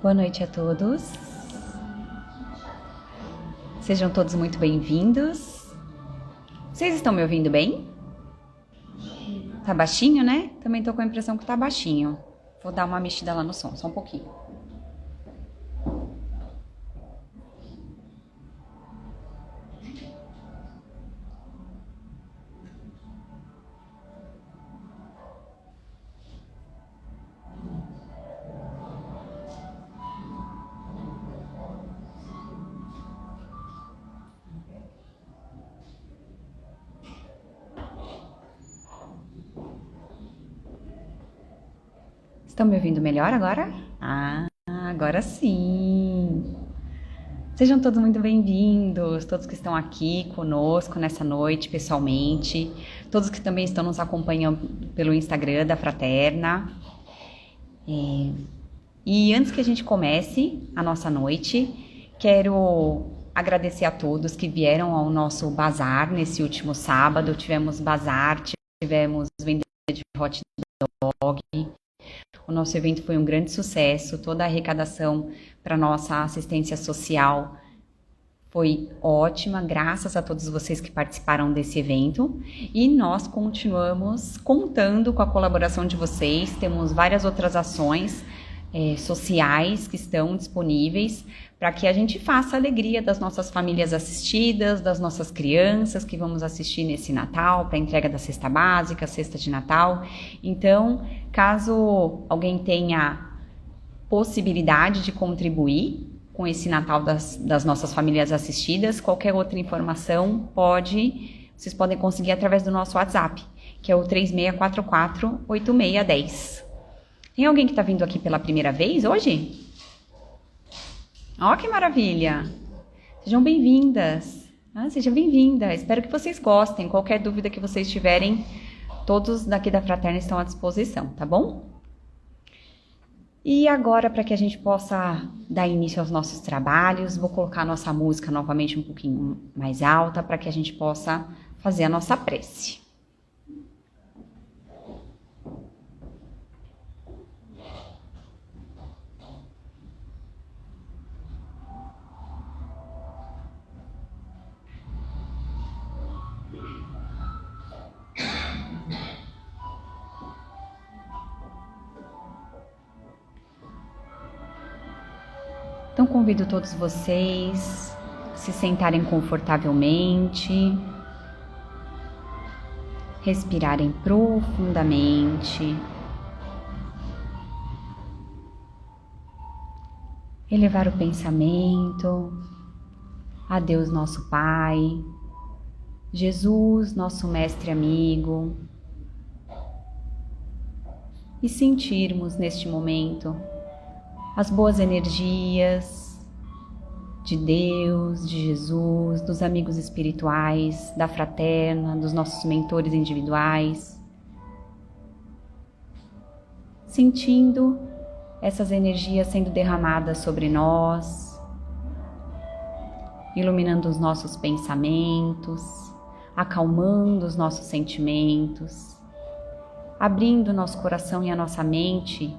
Boa noite a todos. Sejam todos muito bem-vindos. Vocês estão me ouvindo bem? Tá baixinho, né? Também tô com a impressão que tá baixinho. Vou dar uma mexida lá no som, só um pouquinho. Estão me ouvindo melhor agora? Agora sim! Sejam todos muito bem-vindos, todos que estão aqui conosco nessa noite, pessoalmente, todos que também estão nos acompanhando pelo Instagram da Fraterna. E antes que a gente comece a nossa noite, quero agradecer a todos que vieram ao nosso bazar nesse último sábado. Tivemos bazar, tivemos venda de hot dog. O nosso evento foi um grande sucesso, toda a arrecadação para nossa assistência social foi ótima, graças a todos vocês que participaram desse evento. E nós continuamos contando com a colaboração de vocês, temos várias outras ações sociais que estão disponíveis para que a gente faça a alegria das nossas famílias assistidas, das nossas crianças que vamos assistir nesse Natal, para a entrega da cesta básica, cesta de Natal. Então, caso alguém tenha possibilidade de contribuir com esse Natal das nossas famílias assistidas, qualquer outra informação vocês podem conseguir através do nosso WhatsApp, que é o 3644-8610. Tem alguém que está vindo aqui pela primeira vez hoje? Ó, que maravilha! Sejam bem-vindas! Seja bem-vinda! Espero que vocês gostem. Qualquer dúvida que vocês tiverem, todos daqui da Fraterna estão à disposição, tá bom? E agora, para que a gente possa dar início aos nossos trabalhos, vou colocar a nossa música novamente um pouquinho mais alta para que a gente possa fazer a nossa prece. Então convido todos vocês a se sentarem confortavelmente, respirarem profundamente, elevar o pensamento a Deus nosso Pai, Jesus nosso Mestre amigo, e sentirmos neste momento as boas energias de Deus, de Jesus, dos amigos espirituais, da Fraterna, dos nossos mentores individuais. Sentindo essas energias sendo derramadas sobre nós, iluminando os nossos pensamentos, acalmando os nossos sentimentos, abrindo nosso coração e a nossa mente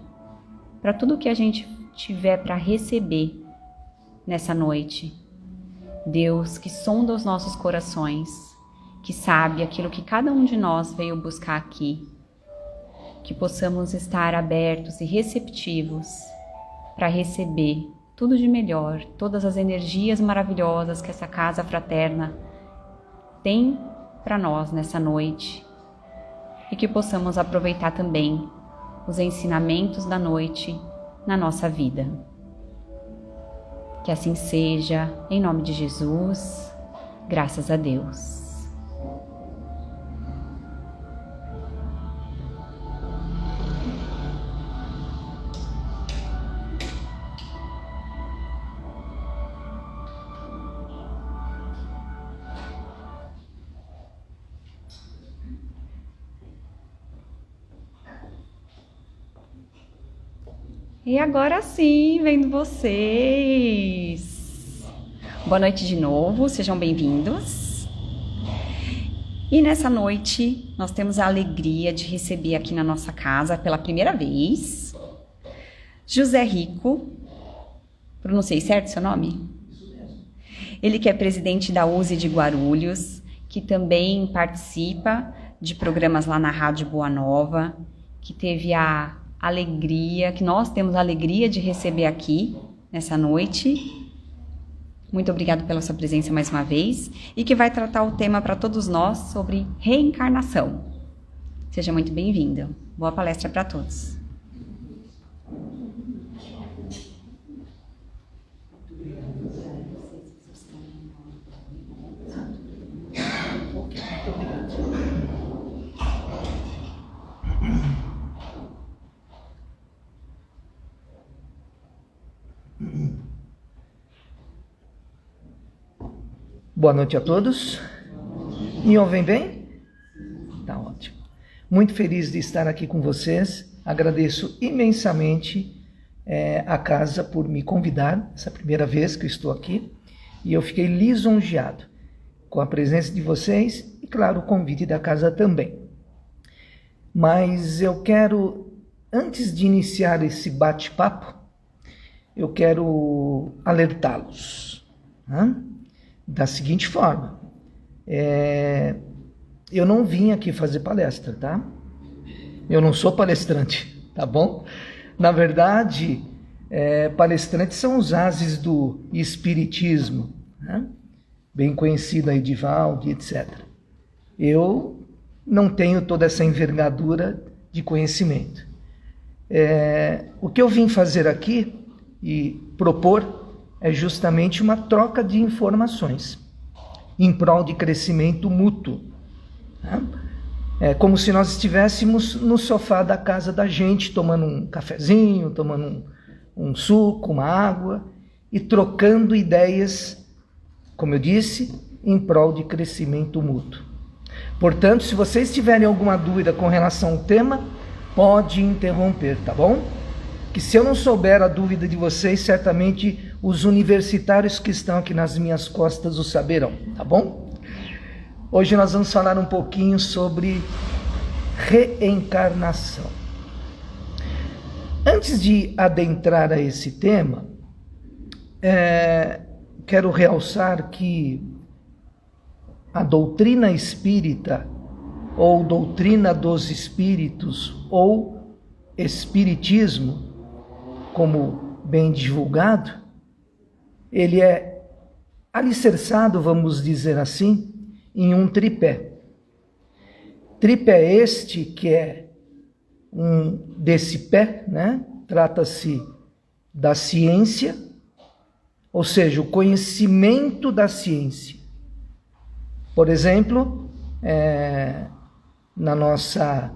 para tudo que a gente tiver para receber nessa noite. Deus que sonda os nossos corações, que sabe aquilo que cada um de nós veio buscar aqui, que possamos estar abertos e receptivos para receber tudo de melhor, todas as energias maravilhosas que essa casa fraterna tem para nós nessa noite, e que possamos aproveitar também os ensinamentos da noite na nossa vida. Que assim seja, em nome de Jesus, graças a Deus. E agora sim, vendo vocês. Boa noite de novo, sejam bem-vindos. E nessa noite, nós temos a alegria de receber aqui na nossa casa, pela primeira vez, José Rico, Pronunciei certo seu nome? Ele que é presidente da USE de Guarulhos, que também participa de programas lá na Rádio Boa Nova, que teve a alegria, que nós temos a alegria de receber aqui nessa noite. Muito obrigado pela sua presença mais uma vez e que vai tratar o tema para todos nós sobre reencarnação. Seja muito bem-vindo. Boa palestra para todos. Boa noite a todos. Me ouvem bem? Tá ótimo. Muito feliz de estar aqui com vocês. Agradeço imensamente a casa por me convidar, essa primeira vez que eu estou aqui. E eu fiquei lisonjeado com a presença de vocês e, claro, o convite da casa também. Mas eu quero, antes de iniciar esse bate-papo, eu quero alertá-los, né? Da seguinte forma, eu não vim aqui fazer palestra, tá? Eu não sou palestrante, tá bom? Na verdade, palestrantes são os ases do espiritismo, né? Bem conhecido aí, Divaldi, etc. Eu não tenho toda essa envergadura de conhecimento. O que eu vim fazer aqui e propor é justamente uma troca de informações em prol de crescimento mútuo. É como se nós estivéssemos no sofá da casa da gente, tomando um cafezinho, tomando um suco, uma água, e trocando ideias, como eu disse, em prol de crescimento mútuo. Portanto, se vocês tiverem alguma dúvida com relação ao tema, pode interromper, tá bom? Que se eu não souber a dúvida de vocês, certamente os universitários que estão aqui nas minhas costas o saberão, tá bom? Hoje nós vamos falar um pouquinho sobre reencarnação. Antes de adentrar a esse tema, quero realçar que a doutrina espírita, ou doutrina dos espíritos, ou espiritismo, como bem divulgado, ele é alicerçado, vamos dizer assim, em um tripé. Tripé este que é desse pé, né? Trata-se da ciência, ou seja, o conhecimento da ciência. Por exemplo, na nossa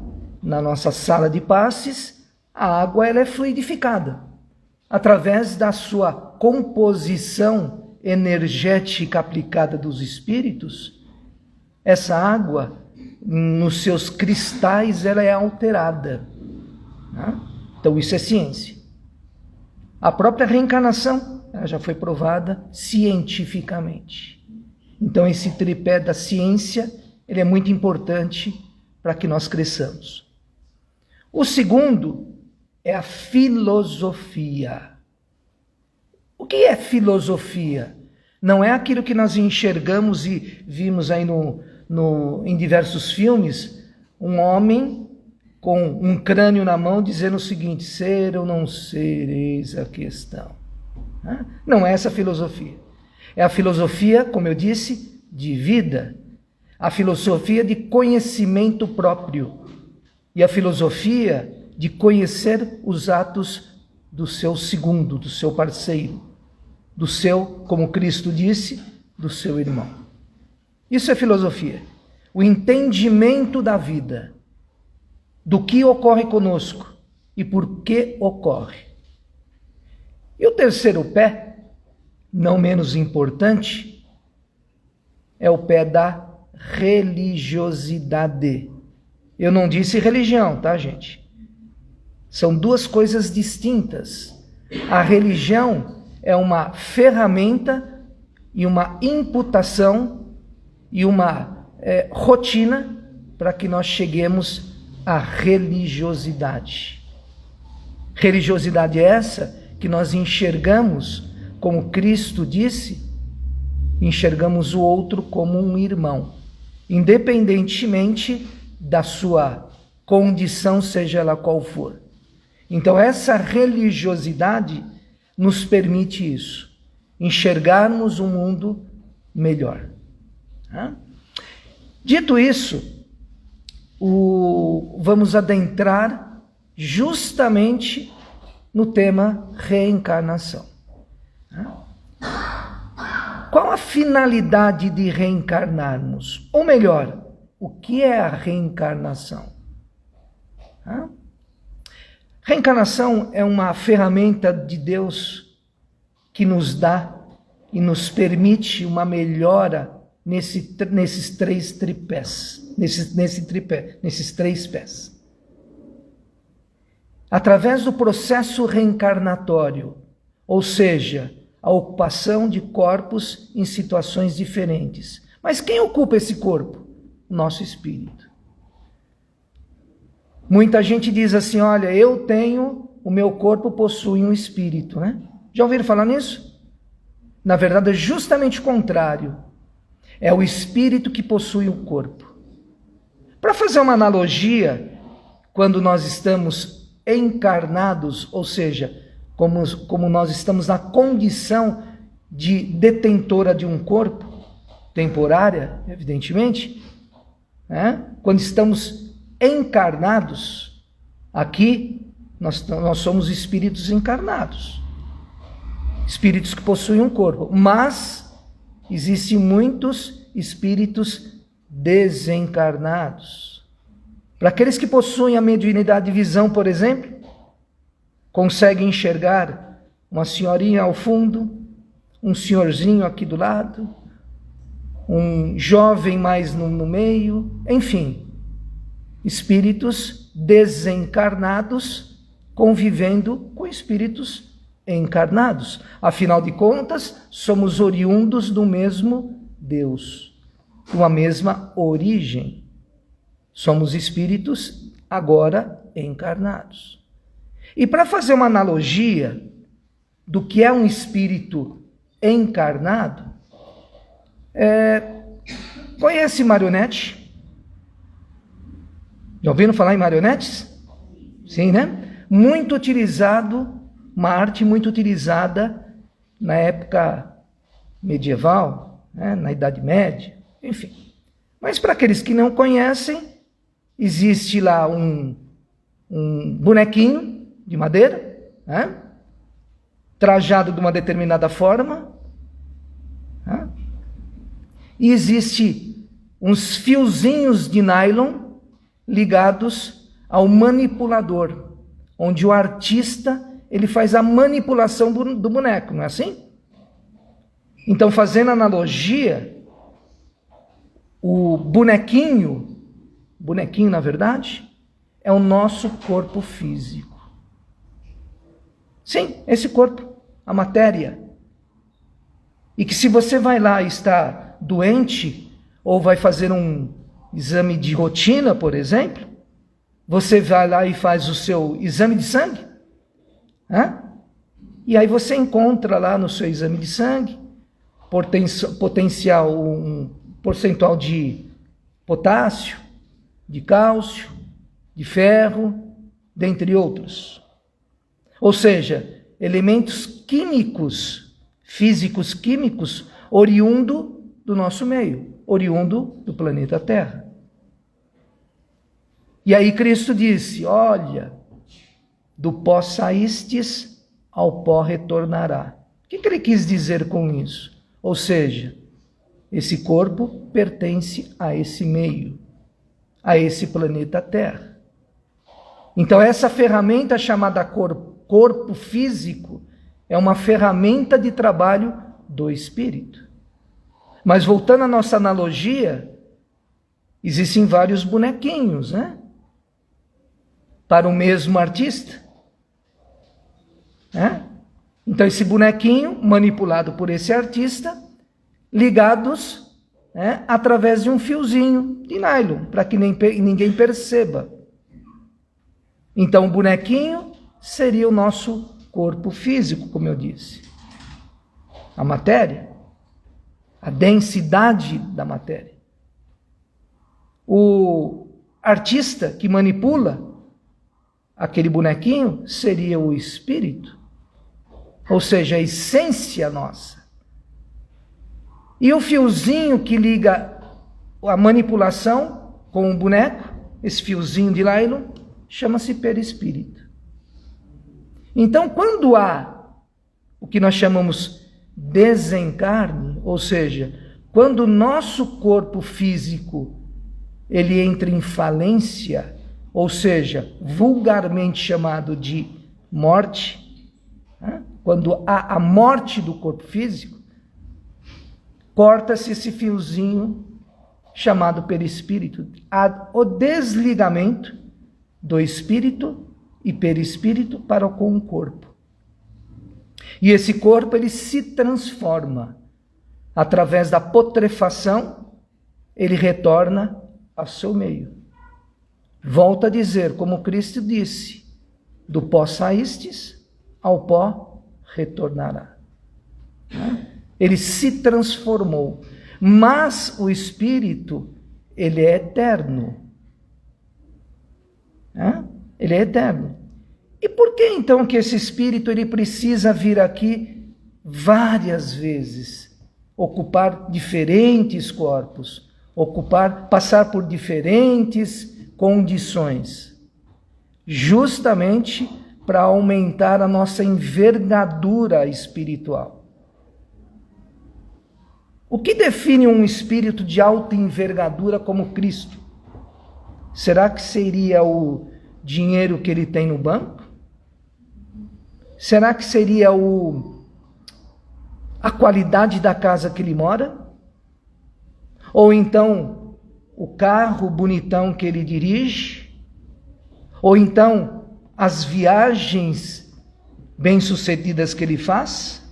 sala de passes, a água ela é fluidificada através da sua composição energética aplicada dos espíritos. Essa água, nos seus cristais, ela é alterada, né? Então isso é ciência. A própria reencarnação, ela já foi provada cientificamente. Então esse tripé da ciência, ele é muito importante para que nós cresçamos. O segundo é a filosofia. O que é filosofia? Não é aquilo que nós enxergamos e vimos aí em diversos filmes, um homem com um crânio na mão dizendo o seguinte: ser ou não ser, eis a questão. Não é essa a filosofia. É a filosofia, como eu disse, de vida. A filosofia de conhecimento próprio. E a filosofia de conhecer os atos do seu segundo, do seu parceiro, do seu, como Cristo disse, do seu irmão. Isso é filosofia. O entendimento da vida, do que ocorre conosco e por que ocorre. E o terceiro pé, não menos importante, é o pé da religiosidade. Eu não disse religião, tá, gente? São duas coisas distintas. A religião é uma ferramenta e uma imputação e uma rotina para que nós cheguemos à religiosidade. Religiosidade é essa que nós enxergamos como Cristo disse, enxergamos o outro como um irmão, independentemente da sua condição, seja ela qual for. Então essa religiosidade nos permite isso, enxergarmos um mundo melhor. Dito isso, vamos adentrar justamente no tema reencarnação. Qual a finalidade de reencarnarmos? Ou melhor, o que é a reencarnação? Reencarnação é uma ferramenta de Deus que nos dá e nos permite uma melhora nesses três tripés, nesses três pés. Através do processo reencarnatório, ou seja, a ocupação de corpos em situações diferentes. Mas quem ocupa esse corpo? O nosso espírito. Muita gente diz assim, olha, o meu corpo possui um espírito, né? Já ouviram falar nisso? Na verdade é justamente o contrário. É o espírito que possui o corpo. Para fazer uma analogia, quando nós estamos encarnados, ou seja, como nós estamos na condição de detentora de um corpo, temporária, evidentemente, quando estamos encarnados, aqui nós somos espíritos encarnados, espíritos que possuem um corpo, mas existem muitos espíritos desencarnados. Para aqueles que possuem a mediunidade de visão, por exemplo, conseguem enxergar uma senhorinha ao fundo, um senhorzinho aqui do lado, um jovem mais no meio, enfim, espíritos desencarnados convivendo com espíritos encarnados. Afinal de contas, somos oriundos do mesmo Deus, uma mesma origem. Somos espíritos agora encarnados. E para fazer uma analogia do que é um espírito encarnado, conhece marionete? Já ouviram falar em marionetes? Sim, né? Muito utilizado, uma arte muito utilizada na época medieval, na Idade Média, enfim. Mas para aqueles que não conhecem, existe lá um bonequinho de madeira, trajado de uma determinada forma, e existe uns fiozinhos de nylon ligados ao manipulador, onde o artista ele faz a manipulação do boneco, não é assim? Então, fazendo analogia, o bonequinho na verdade, é o nosso corpo físico. Sim, esse corpo, a matéria. E que se você vai lá e está doente, ou vai fazer um exame de rotina, por exemplo, você vai lá e faz o seu exame de sangue, e aí você encontra lá no seu exame de sangue um percentual de potássio, de cálcio, de ferro, dentre outros. Ou seja, elementos químicos, físicos químicos, oriundo do nosso meio, oriundo do planeta Terra. E aí Cristo disse, olha, do pó saístes, ao pó retornará. O que ele quis dizer com isso? Ou seja, esse corpo pertence a esse meio, a esse planeta Terra. Então essa ferramenta chamada corpo físico é uma ferramenta de trabalho do espírito. Mas voltando à nossa analogia, existem vários bonequinhos, para o mesmo artista. Então esse bonequinho, manipulado por esse artista, ligados através de um fiozinho de nylon, para que ninguém perceba. Então o bonequinho seria o nosso corpo físico, como eu disse. a matéria, a densidade da matéria. O artista que manipula aquele bonequinho seria o espírito, ou seja, a essência nossa. E o fiozinho que liga a manipulação com o boneco, esse fiozinho de nylon, chama-se perispírito. Então, quando há o que nós chamamos desencarne, ou seja, quando o nosso corpo físico ele entra em falência, ou seja, vulgarmente chamado de morte, né? Quando há a morte do corpo físico, corta-se esse fiozinho chamado perispírito, há o desligamento do espírito e perispírito para com o corpo. E esse corpo ele se transforma através da putrefação, ele retorna ao seu meio. Volta a dizer, como Cristo disse, do pó saístes, ao pó retornará. Ele se transformou, mas o espírito, ele é eterno. Ele é eterno. E por que então que esse espírito ele precisa vir aqui várias vezes, ocupar diferentes corpos, passar por diferentes condições? Justamente para aumentar a nossa envergadura espiritual. O que define um espírito de alta envergadura como Cristo? Será que seria o dinheiro que ele tem no banco? Será que seria a qualidade da casa que ele mora? Ou então o carro bonitão que ele dirige? Ou então as viagens bem-sucedidas que ele faz?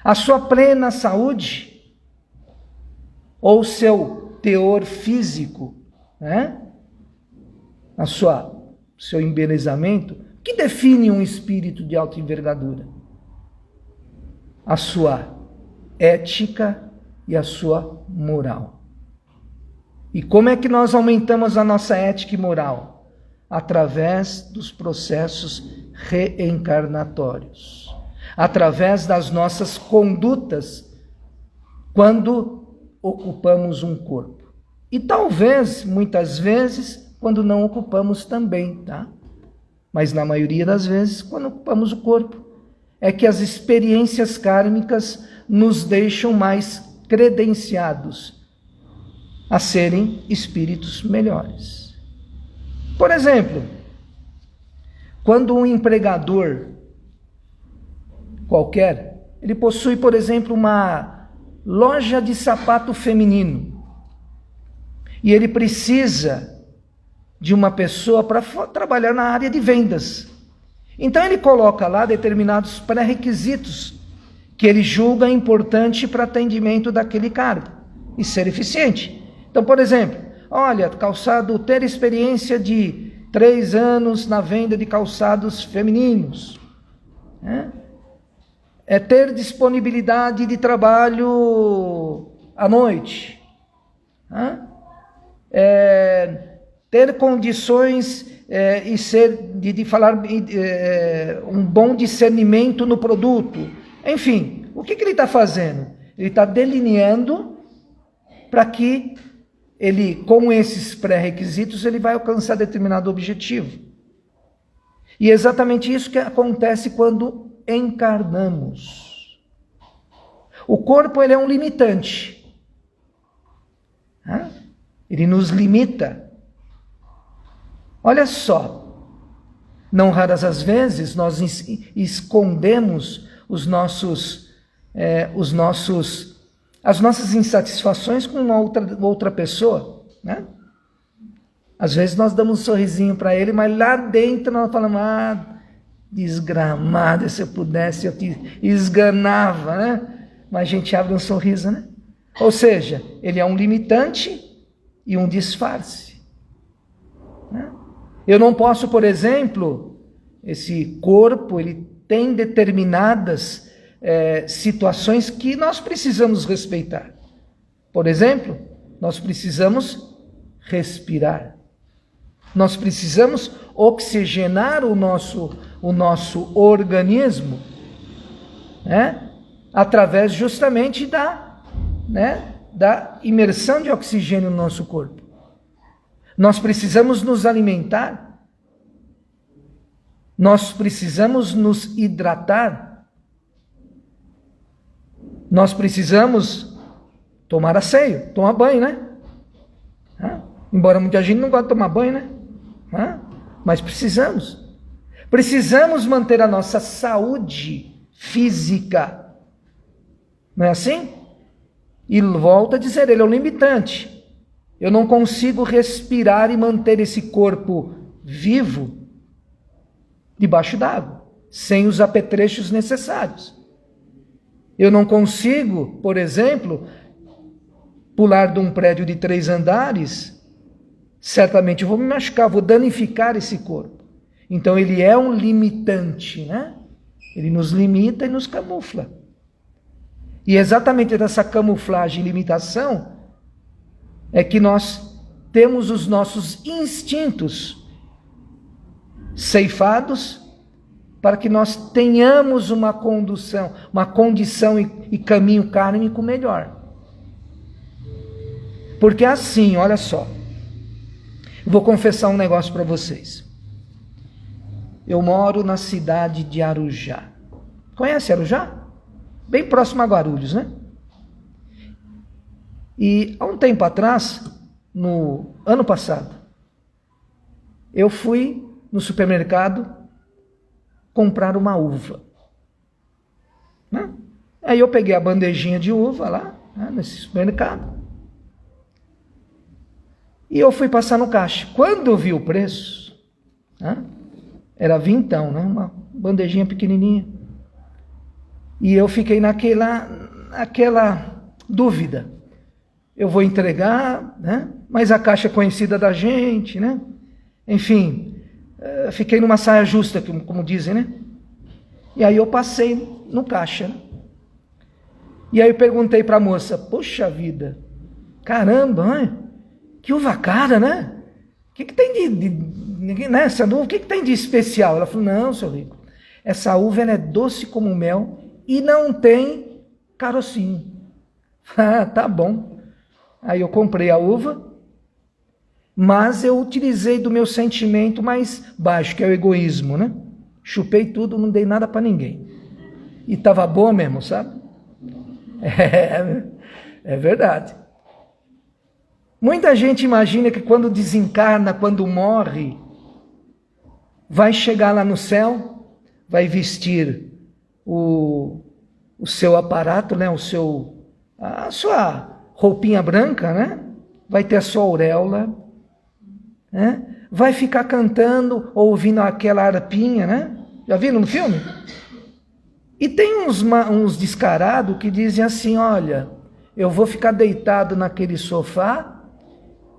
A sua plena saúde? Ou o seu teor físico, né? Seu embelezamento? O que define um espírito de alta envergadura? A sua ética e a sua moral. E como é que nós aumentamos a nossa ética e moral? Através dos processos reencarnatórios. Através das nossas condutas quando ocupamos um corpo. E talvez, muitas vezes, quando não ocupamos também, tá? Mas na maioria das vezes, quando ocupamos o corpo, é que as experiências kármicas nos deixam mais credenciados a serem espíritos melhores. Por exemplo, quando um empregador qualquer, ele possui, por exemplo, uma loja de sapato feminino, e ele precisa de uma pessoa para trabalhar na área de vendas. Então ele coloca lá determinados pré-requisitos que ele julga importante para atendimento daquele cargo e ser eficiente. Então, por exemplo, olha, calçado, ter experiência de 3 anos na venda de calçados femininos, é ter disponibilidade de trabalho à noite, ter condições e ser de falar um bom discernimento no produto. Enfim, o que ele está fazendo? Ele está delineando para que ele, com esses pré-requisitos, ele vai alcançar determinado objetivo. E é exatamente isso que acontece quando encarnamos. O corpo ele é um limitante. Ele nos limita. Olha só, não raras as vezes nós escondemos as nossas insatisfações com uma outra pessoa, né? Às vezes nós damos um sorrisinho para ele, mas lá dentro nós falamos, desgramado, se eu pudesse eu te esganava, né? Mas a gente abre um sorriso, né? Ou seja, ele é um limitante e um disfarce, né? Eu não posso, por exemplo, esse corpo, ele tem determinadas situações que nós precisamos respeitar. Por exemplo, nós precisamos respirar. Nós precisamos oxigenar o nosso organismo, né? Através justamente da imersão de oxigênio no nosso corpo. Nós precisamos nos alimentar, nós precisamos nos hidratar, nós precisamos tomar asseio, tomar banho, né? Embora muita gente não goste de tomar banho, né? Mas precisamos manter a nossa saúde física, não é assim? E volta a dizer, ele é um limitante. Eu não consigo respirar e manter esse corpo vivo debaixo d'água, sem os apetrechos necessários. Eu não consigo, por exemplo, pular de um prédio de 3 andares, certamente eu vou me machucar, vou danificar esse corpo. Então ele é um limitante, né? Ele nos limita e nos camufla. E exatamente dessa camuflagem e limitação é que nós temos os nossos instintos ceifados para que nós tenhamos uma condição e caminho kármico melhor. Porque assim, olha só, vou confessar um negócio para vocês. Eu moro na cidade de Arujá. Conhece Arujá? Bem próximo a Guarulhos, né? E há um tempo atrás, no ano passado, eu fui no supermercado comprar uma uva, né? Aí eu peguei a bandejinha de uva lá, né, nesse supermercado, e eu fui passar no caixa. Quando eu vi o preço, né, era vintão, né, uma bandejinha pequenininha, e eu fiquei naquela dúvida. Eu vou entregar, né? Mas a caixa é conhecida da gente, né? Enfim, fiquei numa saia justa, como dizem, né? E aí eu passei no caixa. Né? E aí eu perguntei para a moça, poxa vida, caramba, que uva cara, né? O que tem nessa uva, o que tem de especial? Ela falou, não, seu Rico, essa uva ela é doce como mel e não tem carocinho. Ah, tá bom. Aí eu comprei a uva, mas eu utilizei do meu sentimento mais baixo, que é o egoísmo, né? Chupei tudo, não dei nada para ninguém. E estava boa mesmo, sabe? É verdade. Muita gente imagina que quando desencarna, quando morre, vai chegar lá no céu, vai vestir o seu aparato, né? A sua roupinha branca, né? Vai ter a sua auréola, né? Vai ficar cantando, ouvindo aquela harpinha, né? Já viram no filme? E tem uns descarados que dizem assim, olha, eu vou ficar deitado naquele sofá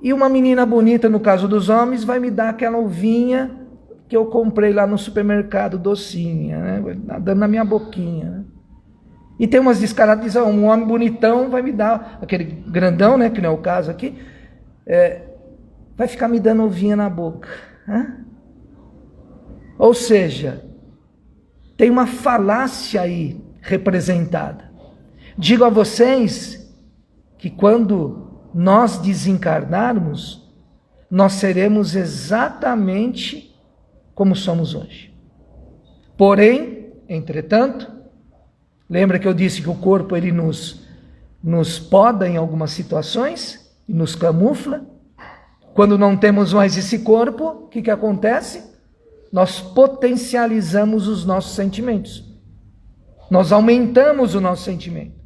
e uma menina bonita, no caso dos homens, vai me dar aquela uvinha que eu comprei lá no supermercado, docinha, né? Dando na minha boquinha, né? E tem umas descaradas que dizem, um homem bonitão vai me dar, aquele grandão, né, que não é o caso aqui, vai ficar me dando uvinha na boca. Né? Ou seja, tem uma falácia aí representada. Digo a vocês que quando nós desencarnarmos, nós seremos exatamente como somos hoje. Porém, entretanto, lembra que eu disse que o corpo ele nos poda em algumas situações e nos camufla? Quando não temos mais esse corpo, o que acontece? Nós potencializamos os nossos sentimentos. Nós aumentamos o nosso sentimento.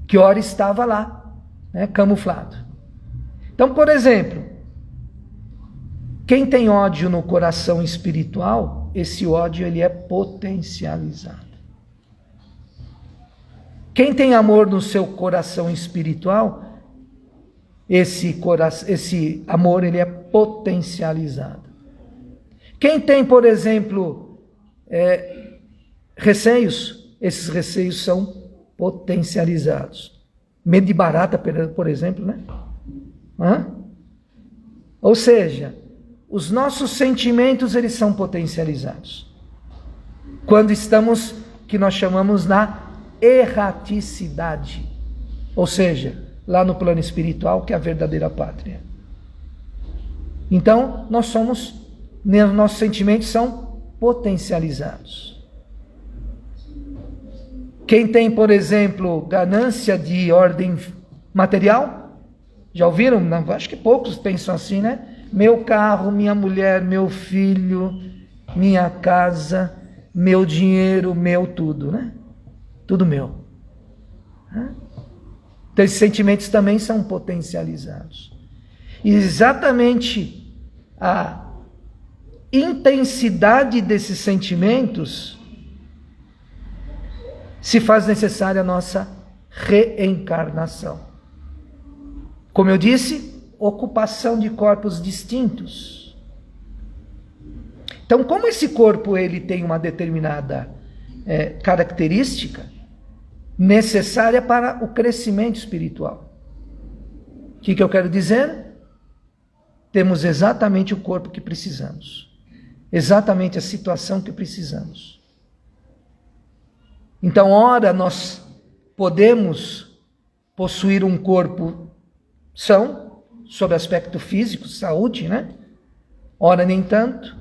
Que ora estava lá, né, camuflado. Então, por exemplo, quem tem ódio no coração espiritual, esse ódio ele é potencializado. Quem tem amor no seu coração espiritual, esse amor ele é potencializado. Quem tem, por exemplo, receios, esses receios são potencializados. Medo de barata, por exemplo, né? Ou seja, os nossos sentimentos, eles são potencializados. Quando estamos, que nós chamamos na erraticidade. Ou seja, lá no plano espiritual, que é a verdadeira pátria. Então, nossos sentimentos são potencializados. Quem tem, por exemplo, ganância de ordem material, já ouviram? Não, acho que poucos pensam assim, né? Meu carro, minha mulher, meu filho, minha casa, meu dinheiro, meu tudo, né? Tudo meu. Então, esses sentimentos também são potencializados. E exatamente a intensidade desses sentimentos se faz necessária a nossa reencarnação. Como eu disse, ocupação de corpos distintos. Então, como esse corpo ele tem uma determinada característica necessária para o crescimento espiritual. O que eu quero dizer? Temos exatamente o corpo que precisamos. Exatamente a situação que precisamos. Então, ora, nós podemos possuir um corpo são, sob aspecto físico, saúde, né? Ora, nem tanto.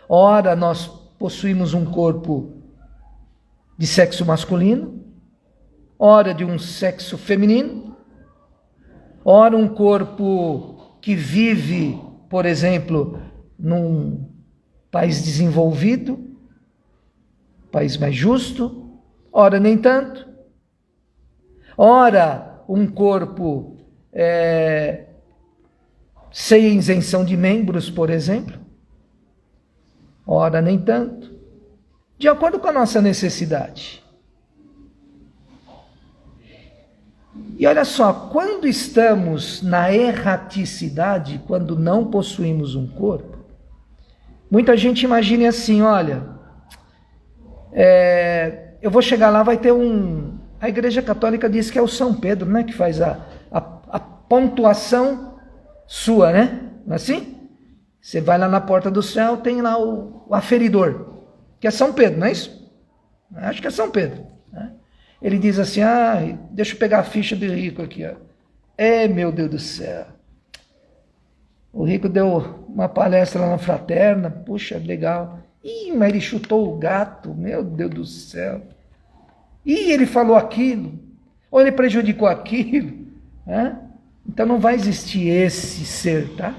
Ora, nós possuímos um corpo de sexo masculino, ora de um sexo feminino, ora um corpo que vive, por exemplo, num país desenvolvido, país mais justo, ora nem tanto, ora um corpo sem isenção de membros, por exemplo, ora nem tanto, de acordo com a nossa necessidade. E olha só, quando estamos na erraticidade, quando não possuímos um corpo, muita gente imagina assim, olha, eu vou chegar lá, vai ter a Igreja Católica diz que é o São Pedro, né, que faz a pontuação sua, né? Não é assim? Você vai lá na porta do céu, tem lá o aferidor, que é São Pedro, não é isso? Acho que é São Pedro. Né? Ele diz assim, deixa eu pegar a ficha do rico aqui. Ó. Meu Deus do céu. O rico deu uma palestra lá na Fraterna, puxa, legal. Mas ele chutou o gato, meu Deus do céu. Ele falou aquilo, ou ele prejudicou aquilo. Né? Então não vai existir esse ser, tá?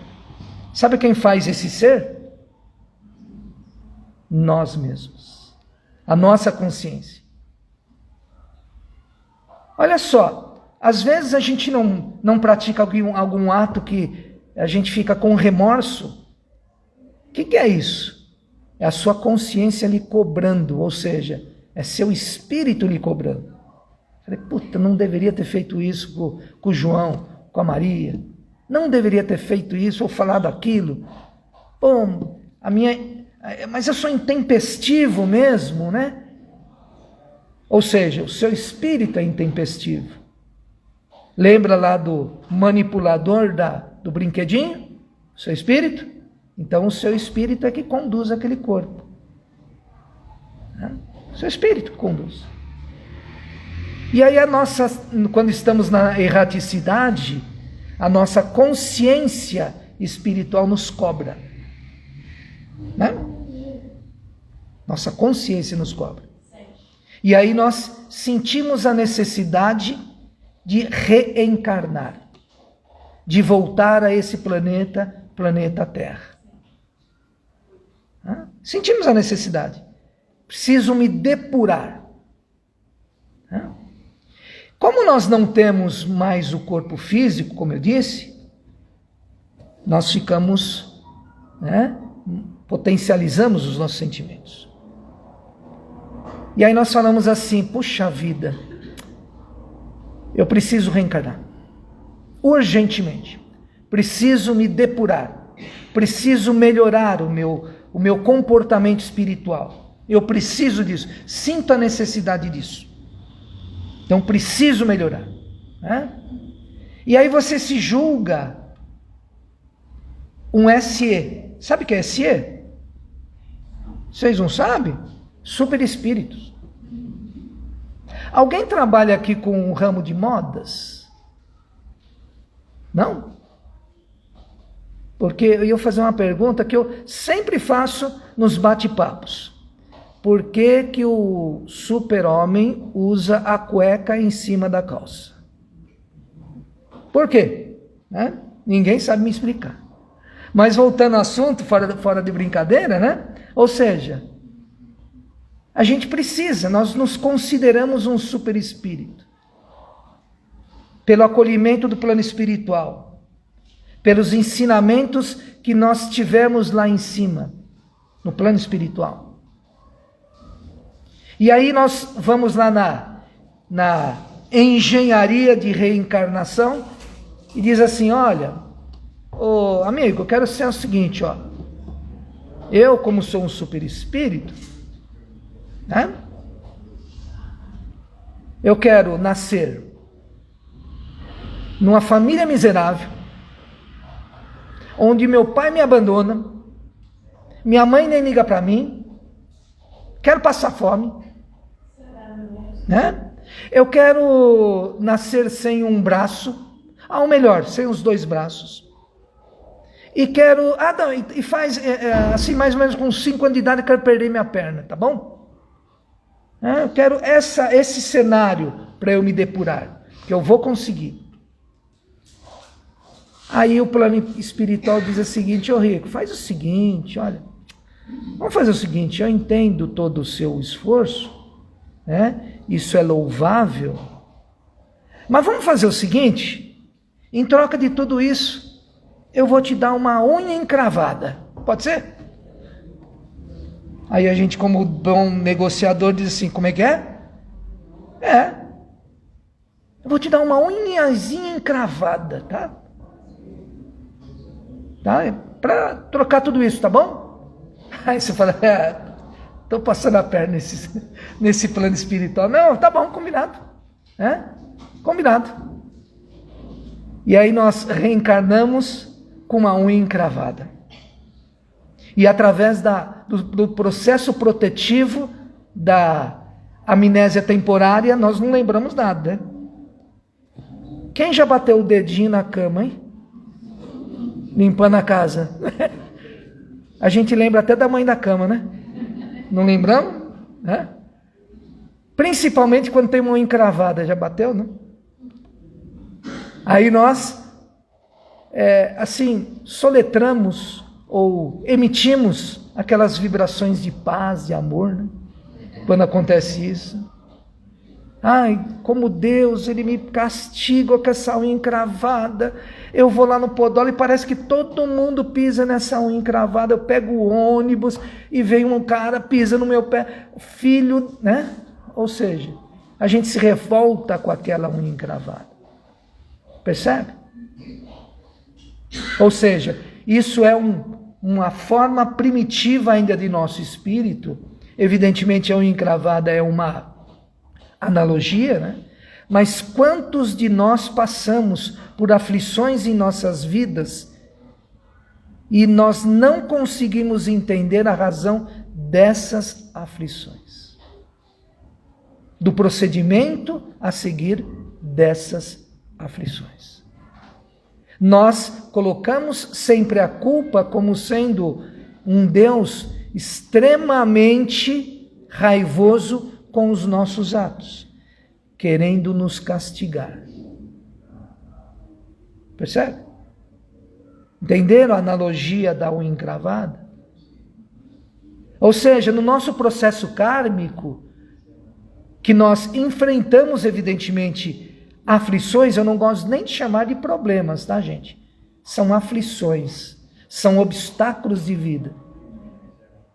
Sabe quem faz esse ser? Nós mesmos. A nossa consciência. Olha só, às vezes a gente não pratica algum ato que a gente fica com remorso. O que é isso? É a sua consciência lhe cobrando, ou seja, é seu espírito lhe cobrando. Falei, não deveria ter feito isso com o João, com a Maria. Não deveria ter feito isso ou falado aquilo. Mas eu sou intempestivo mesmo, né? Ou seja, o seu espírito é intempestivo. Lembra lá do manipulador do brinquedinho? O seu espírito? Então o seu espírito é que conduz aquele corpo. O seu espírito conduz. E aí quando estamos na erraticidade, a nossa consciência espiritual nos cobra. Né? Nossa consciência nos cobra. E aí nós sentimos a necessidade de reencarnar, de voltar a esse planeta Terra. Sentimos a necessidade. Preciso me depurar. Como nós não temos mais o corpo físico, como eu disse, nós ficamos, potencializamos os nossos sentimentos. E aí nós falamos assim, puxa vida, eu preciso reencarnar. Urgentemente. Preciso me depurar. Preciso melhorar o meu comportamento espiritual. Eu preciso disso. Sinto a necessidade disso. Então preciso melhorar. Né? E aí você se julga um SE. Sabe o que é SE? Vocês não sabem? Super espíritos. Alguém trabalha aqui com o ramo de modas? Não? Porque eu ia fazer uma pergunta que eu sempre faço nos bate-papos. Por que que o super-homem usa a cueca em cima da calça? Por quê? Né? Ninguém sabe me explicar. Mas voltando ao assunto, fora de brincadeira, né? Ou seja, a gente precisa, nós nos consideramos um super espírito. Pelo acolhimento do plano espiritual. Pelos ensinamentos que nós tivemos lá em cima, no plano espiritual. E aí nós vamos lá na engenharia de reencarnação e diz assim, olha, ô amigo, eu quero ser o seguinte, ó. Eu, como sou um super espírito, né? Eu quero nascer numa família miserável, onde meu pai me abandona, minha mãe nem liga para mim, quero passar fome, né? Eu quero nascer sem um braço, ou melhor, sem os 2 braços. E quero, e faz assim mais ou menos com 5 anos de idade, eu quero perder minha perna, tá bom? Eu quero esse cenário para eu me depurar, que eu vou conseguir. Aí o plano espiritual diz o seguinte, ô Rico, faz o seguinte, olha, vamos fazer o seguinte, eu entendo todo o seu esforço, né? Isso é louvável, mas vamos fazer o seguinte, em troca de tudo isso, eu vou te dar uma unha encravada, pode ser? Aí a gente, como bom negociador, diz assim, como é que é? Eu vou te dar uma unhazinha encravada, tá? Tá? Para trocar tudo isso, tá bom? Aí você fala, estou passando a perna nesse plano espiritual. Não, tá bom, combinado. Combinado. E aí nós reencarnamos com uma unha encravada. E através do processo protetivo da amnésia temporária, nós não lembramos nada. Né? Quem já bateu o dedinho na cama, hein? Limpando a casa. A gente lembra até da mãe da cama, né? Não lembramos? Né? Principalmente quando tem uma unha encravada. Já bateu, né? Aí nós, assim, soletramos ou emitimos aquelas vibrações de paz, de amor, né? Quando acontece isso. Ai, como Deus, Ele me castiga com essa unha encravada. Eu vou lá no podólogo e parece que todo mundo pisa nessa unha encravada. Eu pego o ônibus e vem um cara, pisa no meu pé. Filho, né? Ou seja, a gente se revolta com aquela unha encravada. Percebe? Ou seja, isso é uma forma primitiva ainda de nosso espírito. Evidentemente, a unha encravada é uma analogia, né? Mas quantos de nós passamos por aflições em nossas vidas e nós não conseguimos entender a razão dessas aflições? Do procedimento a seguir dessas aflições. Nós colocamos sempre a culpa como sendo um Deus extremamente raivoso com os nossos atos, querendo nos castigar. Percebe? Entenderam a analogia da unha encravada? Ou seja, no nosso processo kármico, que nós enfrentamos evidentemente aflições, eu não gosto nem de chamar de problemas, tá, gente? São aflições, são obstáculos de vida.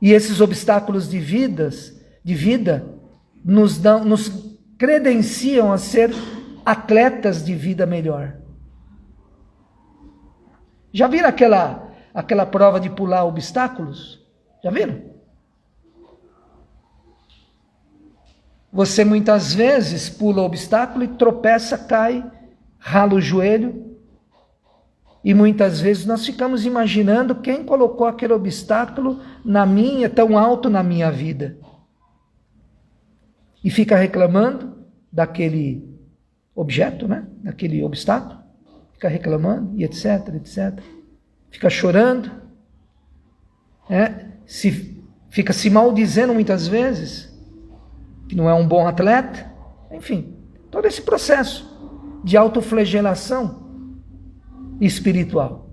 E esses obstáculos de vida nos credenciam a ser atletas de vida melhor. Já viram aquela prova de pular obstáculos? Já viram? Você muitas vezes pula o obstáculo e tropeça, cai, rala o joelho. E muitas vezes nós ficamos imaginando quem colocou aquele obstáculo tão alto na minha vida. E fica reclamando daquele objeto, né? Daquele obstáculo. Fica reclamando e etc, etc. Fica chorando. Fica se maldizendo muitas vezes. Que não é um bom atleta. Enfim, todo esse processo de autoflagelação espiritual.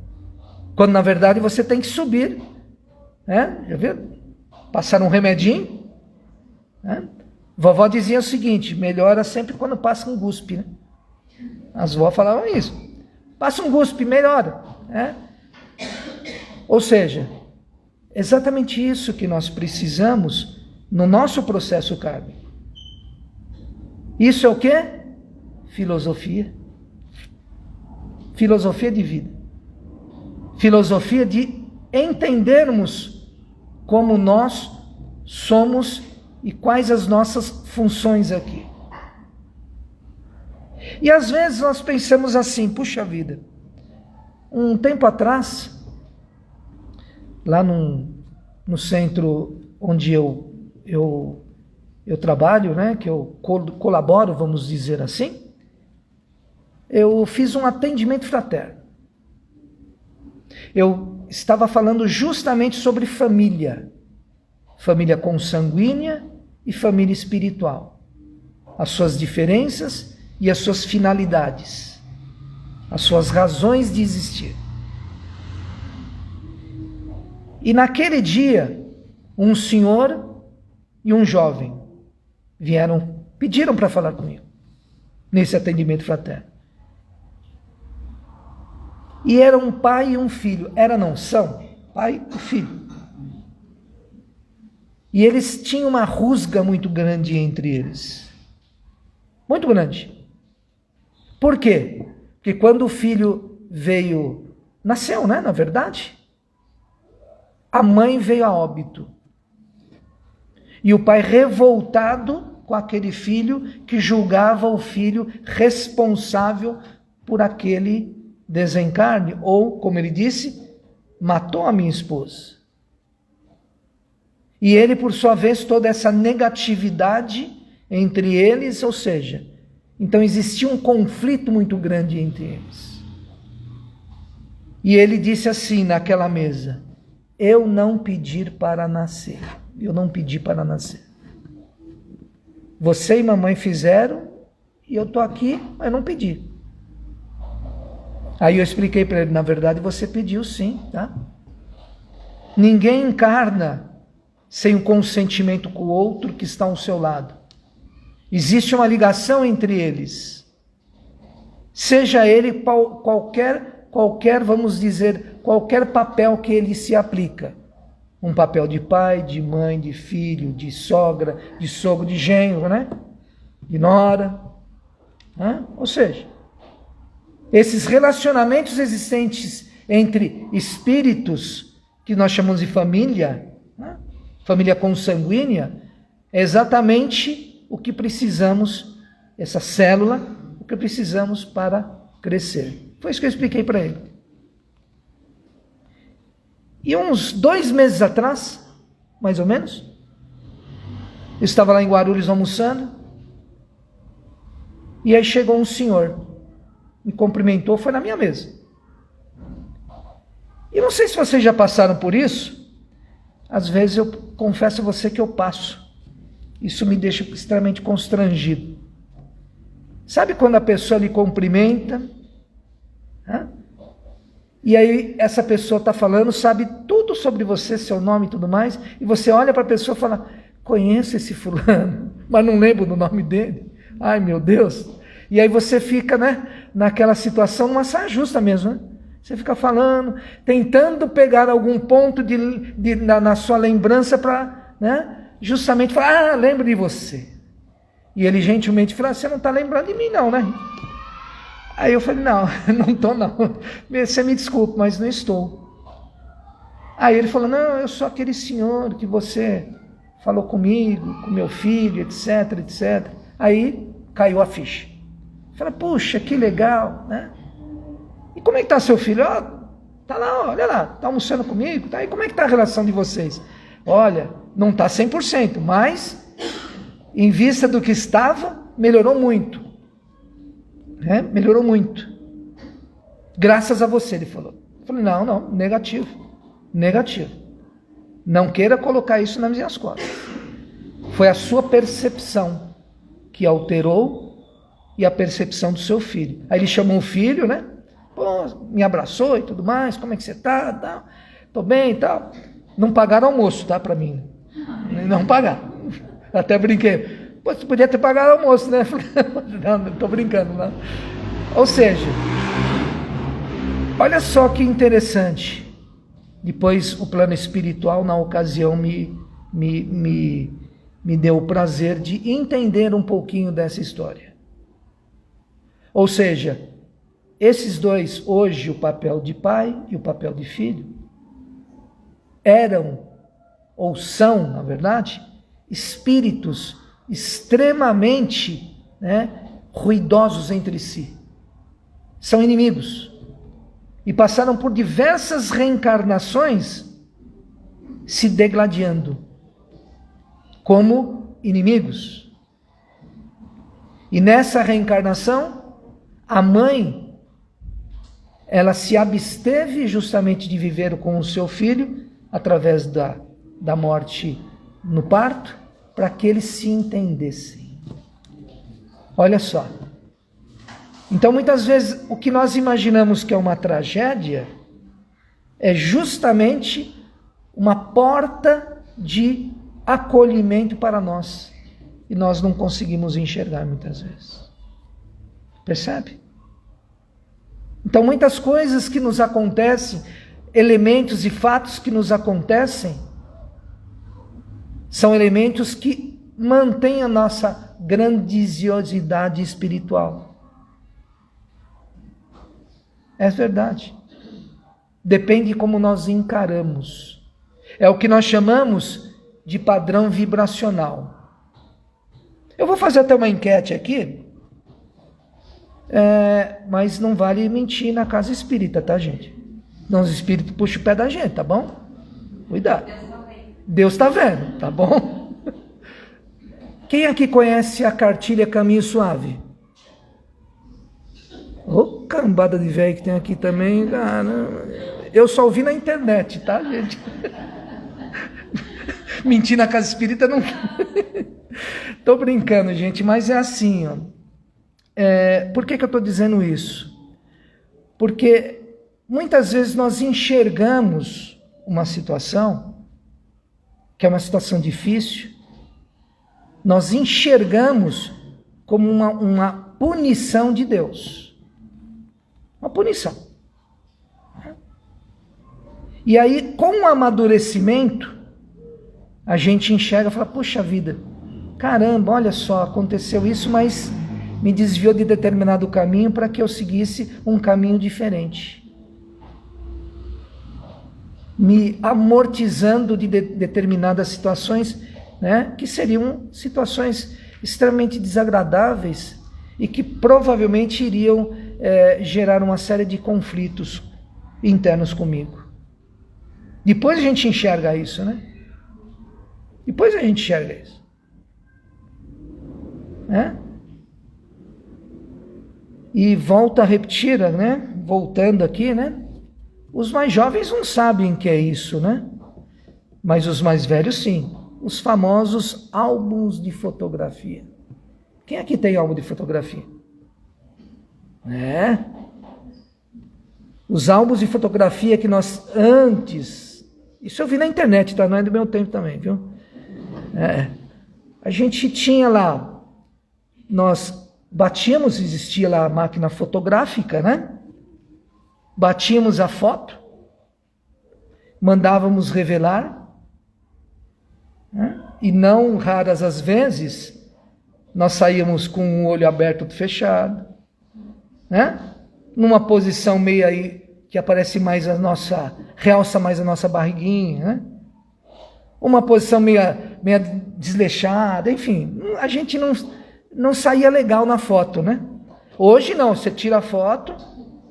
Quando na verdade você tem que subir. Já viu? Passar um remedinho. Vovó dizia o seguinte: melhora sempre quando passa um guspe, né? As vó falavam isso. Passa um guspe, melhora. Ou seja, exatamente isso que nós precisamos no nosso processo kármico. Isso é o quê? Filosofia. Filosofia de vida. Filosofia de entendermos como nós somos e quais as nossas funções aqui. E às vezes nós pensamos assim: puxa vida, um tempo atrás, lá no centro onde eu trabalho, né, que eu colaboro, vamos dizer assim, eu fiz um atendimento fraterno. Eu estava falando justamente sobre família consanguínea e família espiritual, as suas diferenças e as suas finalidades, as suas razões de existir. E naquele dia, um senhor e um jovem pediram para falar comigo, nesse atendimento fraterno. E era um pai e um filho. São pai e filho. E eles tinham uma rusga muito grande entre eles. Muito grande. Por quê? Porque quando o filho nasceu, né, na verdade, a mãe veio a óbito. E o pai revoltado com aquele filho que julgava o filho responsável por aquele desencarne, ou, como ele disse, matou a minha esposa. E ele, por sua vez, toda essa negatividade entre eles, ou seja, então existia um conflito muito grande entre eles. E ele disse assim naquela mesa: eu não pedi para nascer. Você e mamãe fizeram, e eu estou aqui, mas não pedi. Aí eu expliquei para ele: na verdade você pediu sim, tá? Ninguém encarna sem o consentimento com o outro que está ao seu lado. Existe uma ligação entre eles. Seja ele qualquer, vamos dizer, qualquer papel que ele se aplica. Um papel de pai, de mãe, de filho, de sogra, de sogro, de genro, né? De nora. Ou seja, esses relacionamentos existentes entre espíritos, que nós chamamos de família, né? Família consanguínea, é exatamente o que precisamos, essa célula, o que precisamos para crescer. Foi isso que eu expliquei para ele. E uns 2 meses atrás, mais ou menos, eu estava lá em Guarulhos almoçando, e aí chegou um senhor, me cumprimentou, foi na minha mesa. E não sei se vocês já passaram por isso, às vezes eu confesso a você que eu passo. Isso me deixa extremamente constrangido. Sabe quando a pessoa lhe cumprimenta? E aí essa pessoa está falando, sabe tudo sobre você, seu nome e tudo mais, e você olha para a pessoa e fala: conheço esse fulano, mas não lembro do nome dele. Ai, meu Deus. E aí você fica, né, naquela situação, numa saia justa mesmo, né? Você fica falando, tentando pegar algum ponto na sua lembrança para, né, justamente falar: lembro de você. E ele gentilmente fala: você não está lembrando de mim não, né? Aí eu falei: não estou não. Você me desculpe, mas não estou. Aí ele falou: não, eu sou aquele senhor que você falou comigo, com meu filho, etc, etc. Aí caiu a ficha. Falei, puxa, que legal, né? E como é que tá seu filho? Tá lá, olha lá, tá almoçando comigo, tá? E como é que tá a relação de vocês? Olha, não tá 100%, mas em vista do que estava, melhorou muito. Né? Melhorou muito. Graças a você, ele falou. Eu falei, não, negativo. Não queira colocar isso nas minhas costas. Foi a sua percepção que alterou e a percepção do seu filho. Aí ele chamou o filho, né? Pô, me abraçou e tudo mais, como é que você tá? Tal. Tô bem e tal. Não pagaram almoço, tá? Pra mim. Não pagaram. Até brinquei. Pô, você podia ter pagado almoço, né? Não, tô brincando, não. Ou seja, olha só que interessante. Depois o plano espiritual, na ocasião, me deu o prazer de entender um pouquinho dessa história. Ou seja, esses dois, hoje, o papel de pai e o papel de filho, eram, ou são, na verdade, espíritos extremamente, né, ruidosos entre si. São inimigos. E passaram por diversas reencarnações se degladiando como inimigos. E nessa reencarnação, a mãe, ela se absteve justamente de viver com o seu filho através da morte no parto, para que eles se entendessem. Olha só. Então, muitas vezes, o que nós imaginamos que é uma tragédia é justamente uma porta de acolhimento para nós. E nós não conseguimos enxergar muitas vezes. Percebe? Então, muitas coisas que nos acontecem, elementos e fatos que nos acontecem, são elementos que mantêm a nossa grandiosidade espiritual. É verdade. Depende de como nós encaramos. É o que nós chamamos de padrão vibracional. Eu vou fazer até uma enquete aqui, mas não vale mentir na casa espírita, tá, gente? Não, os espíritos puxam o pé da gente, tá bom? Cuidado. Deus está vendo, tá bom? Quem aqui conhece a cartilha Caminho Suave? Ô, cambada de velho que tem aqui também, cara. Eu só ouvi na internet, tá, gente? Mentir na casa espírita não. Tô brincando, gente, mas é assim, ó. Por que eu estou dizendo isso? Porque muitas vezes nós enxergamos uma situação, que é uma situação difícil, nós enxergamos como uma punição de Deus. Uma punição. E aí, com o amadurecimento, a gente enxerga e fala, puxa vida, caramba, olha só, aconteceu isso, mas me desviou de determinado caminho para que eu seguisse um caminho diferente. Me amortizando de determinadas situações, né, que seriam situações extremamente desagradáveis e que provavelmente iriam gerar uma série de conflitos internos comigo. Depois a gente enxerga isso, né? Depois a gente enxerga isso. Né? E volta a repetir, né? Voltando aqui, né? Os mais jovens não sabem o que é isso, né? Mas os mais velhos sim. Os famosos álbuns de fotografia. Quem aqui tem álbum de fotografia? Os álbuns de fotografia que nós antes... Isso eu vi na internet, tá? Não é do meu tempo também, viu? A gente tinha lá... Nós batíamos, existia lá a máquina fotográfica, né? Batíamos a foto, mandávamos revelar, né? E não raras as vezes, nós saíamos com o olho aberto ou fechado, né? Numa posição meio aí, que aparece mais a nossa, realça mais a nossa barriguinha, né? uma posição meia desleixada, enfim, a gente não saía legal na foto, né? Hoje não, você tira a foto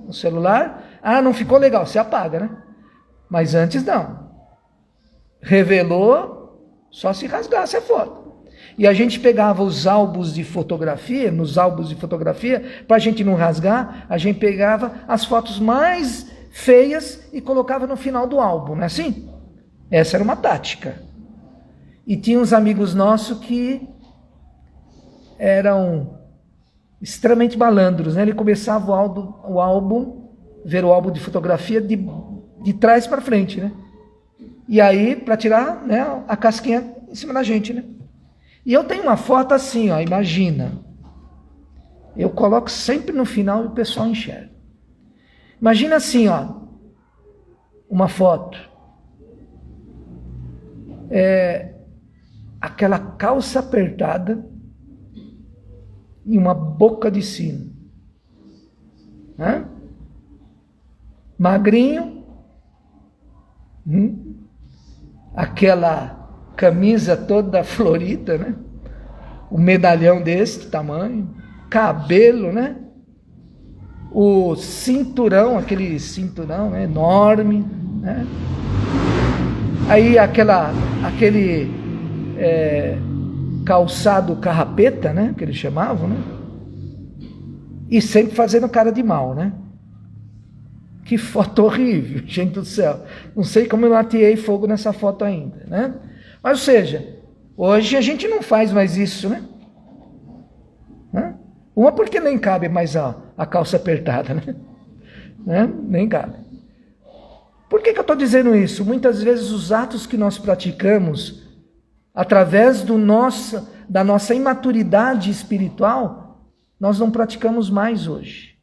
no celular, não ficou legal, você apaga, né? Mas antes não. Revelou, só se rasgasse a foto. E a gente pegava os álbuns de fotografia, para a gente não rasgar, a gente pegava as fotos mais feias e colocava no final do álbum, não é assim? Essa era uma tática. E tinha uns amigos nossos que eram extremamente malandros, né? Ele começava o álbum, ver o álbum de fotografia de trás para frente, né? E aí, para tirar, né, a casquinha em cima da gente, né? E eu tenho uma foto assim, ó, imagina. Eu coloco sempre no final e o pessoal enxerga. Imagina assim, ó, uma foto. Aquela calça apertada e uma boca de sino. Né? Magrinho. Aquela camisa toda florida, né? O medalhão desse tamanho, cabelo, né? O cinturão, aquele cinturão, né? Enorme, né? Aí aquele calçado carrapeta, né? Que eles chamavam, né? E sempre fazendo cara de mal, né? Que foto horrível, gente do céu. Não sei como eu não ateei fogo nessa foto ainda, né? Mas, ou seja, hoje a gente não faz mais isso, né? Uma porque nem cabe mais a calça apertada, né? Nem cabe. Por que eu estou dizendo isso? Muitas vezes os atos que nós praticamos, através da nossa imaturidade espiritual, nós não praticamos mais hoje.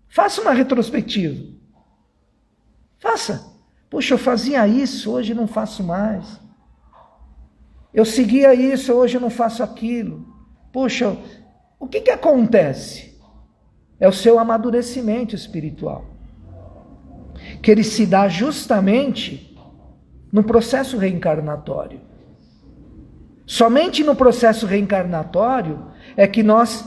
Faça uma retrospectiva. Faça. Puxa, eu fazia isso, hoje não faço mais. Eu seguia isso, hoje eu não faço aquilo. Puxa, o que acontece? É o seu amadurecimento espiritual. Que ele se dá justamente no processo reencarnatório. Somente no processo reencarnatório é que nós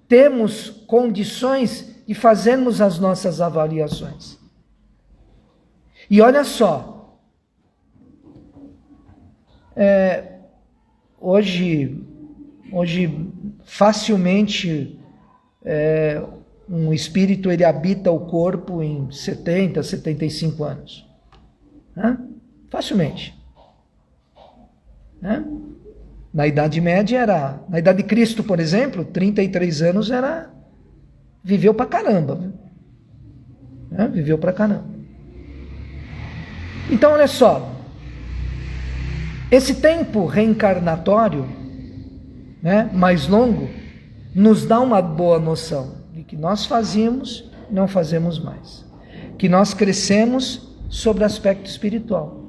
temos condições de fazermos as nossas avaliações. E olha só, hoje facilmente um espírito ele habita o corpo em 70, 75 anos. Né? Facilmente. Né? Na Idade Média na Idade de Cristo, por exemplo, 33 anos viveu pra caramba. Né? Viveu pra caramba. Então, olha só, esse tempo reencarnatório, né, mais longo, nos dá uma boa noção de que nós fazíamos e não fazemos mais. Que nós crescemos sobre o aspecto espiritual.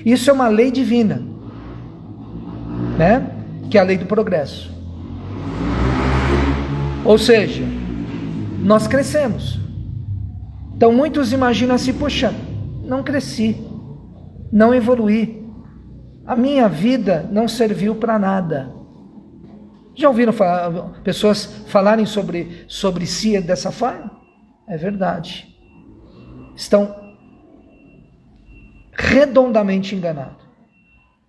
Isso é uma lei divina, né, que é a lei do progresso. Ou seja, nós crescemos. Então muitos imaginam assim, poxa, não cresci, não evoluí, a minha vida não serviu para nada. Já ouviram pessoas falarem sobre si dessa forma? É verdade. Estão redondamente enganados.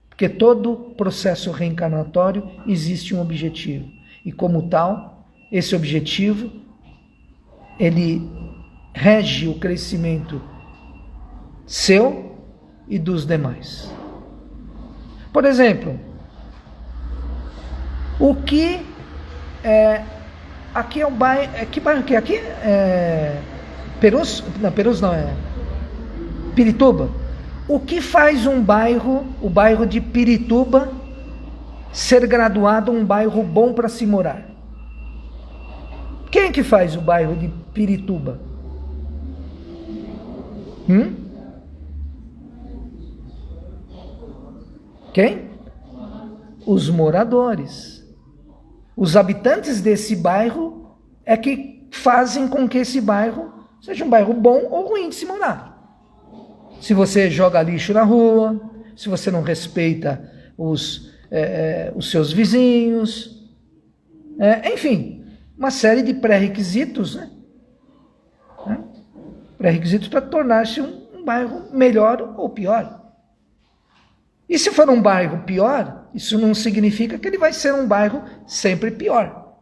Porque todo processo reencarnatório existe um objetivo. E como tal, esse objetivo, ele rege o crescimento seu e dos demais. Por exemplo, o que aqui é o bairro, que bairro que é aqui? Perus? Não, Perus não, Pirituba. O que faz o bairro de Pirituba, ser graduado um bairro bom para se morar? Quem que faz o bairro de Pirituba? Quem? Os moradores. Os habitantes desse bairro é que fazem com que esse bairro seja um bairro bom ou ruim de se morar. Se você joga lixo na rua, se você não respeita os seus vizinhos, enfim, uma série de pré-requisitos, né? Pré-requisitos para tornar-se um bairro melhor ou pior. E se for um bairro pior, isso não significa que ele vai ser um bairro sempre pior.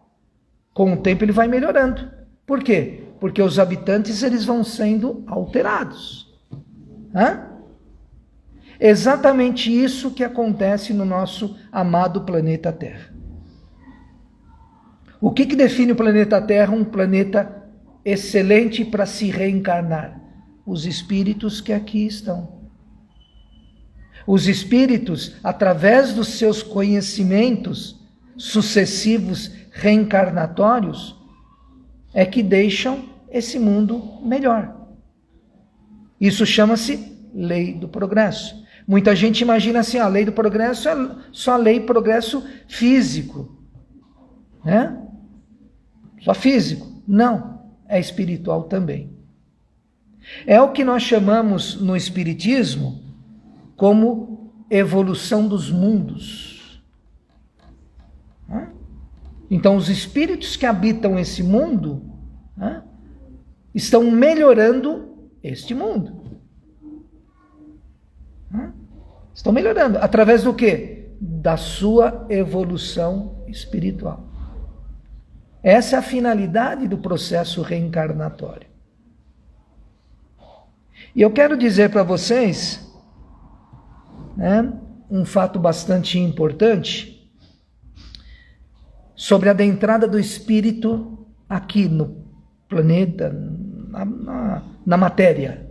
Com o tempo ele vai melhorando. Por quê? Porque os habitantes eles vão sendo alterados. Exatamente isso que acontece no nosso amado planeta Terra. O que define o planeta Terra um planeta excelente para se reencarnar? Os espíritos que aqui estão. Os espíritos, através dos seus conhecimentos sucessivos reencarnatórios, é que deixam esse mundo melhor. Isso chama-se lei do progresso. Muita gente imagina assim, a lei do progresso é só lei progresso físico, né? Só físico. Não, é espiritual também. É o que nós chamamos no espiritismo como evolução dos mundos. Então, os espíritos que habitam esse mundo estão melhorando este mundo. Estão melhorando. Através do quê? Da sua evolução espiritual. Essa é a finalidade do processo reencarnatório. E eu quero dizer para vocês, um fato bastante importante sobre a adentrada do espírito aqui no planeta, na matéria.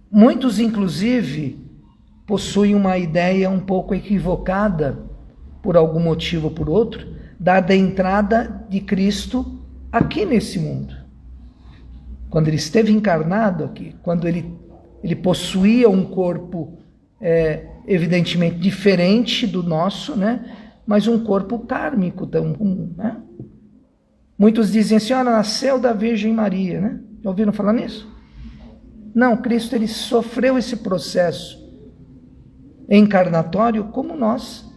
Muitos, inclusive, possuem uma ideia um pouco equivocada, por algum motivo ou por outro, da adentrada de Cristo aqui nesse mundo. Quando ele esteve encarnado aqui, quando ele possuía um corpo evidentemente diferente do nosso, né? Mas um corpo kármico. Né? Muitos dizem assim, nasceu da Virgem Maria, né? Já ouviram falar nisso? Não, Cristo ele sofreu esse processo encarnatório como nós.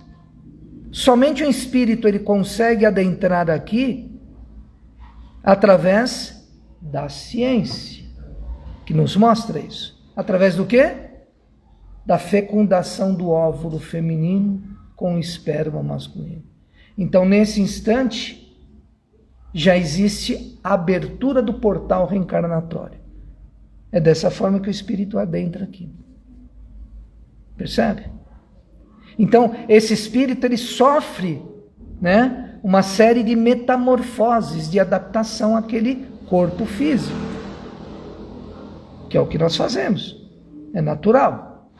Somente o espírito ele consegue adentrar aqui através da ciência, que nos mostra isso. Através do quê? Da fecundação do óvulo feminino com o esperma masculino. Então, nesse instante, já existe a abertura do portal reencarnatório. É dessa forma que o espírito adentra aqui. Percebe? Então, esse espírito ele sofre, né, uma série de metamorfoses, de adaptação àquele corpo físico, que é o que nós fazemos, é natural.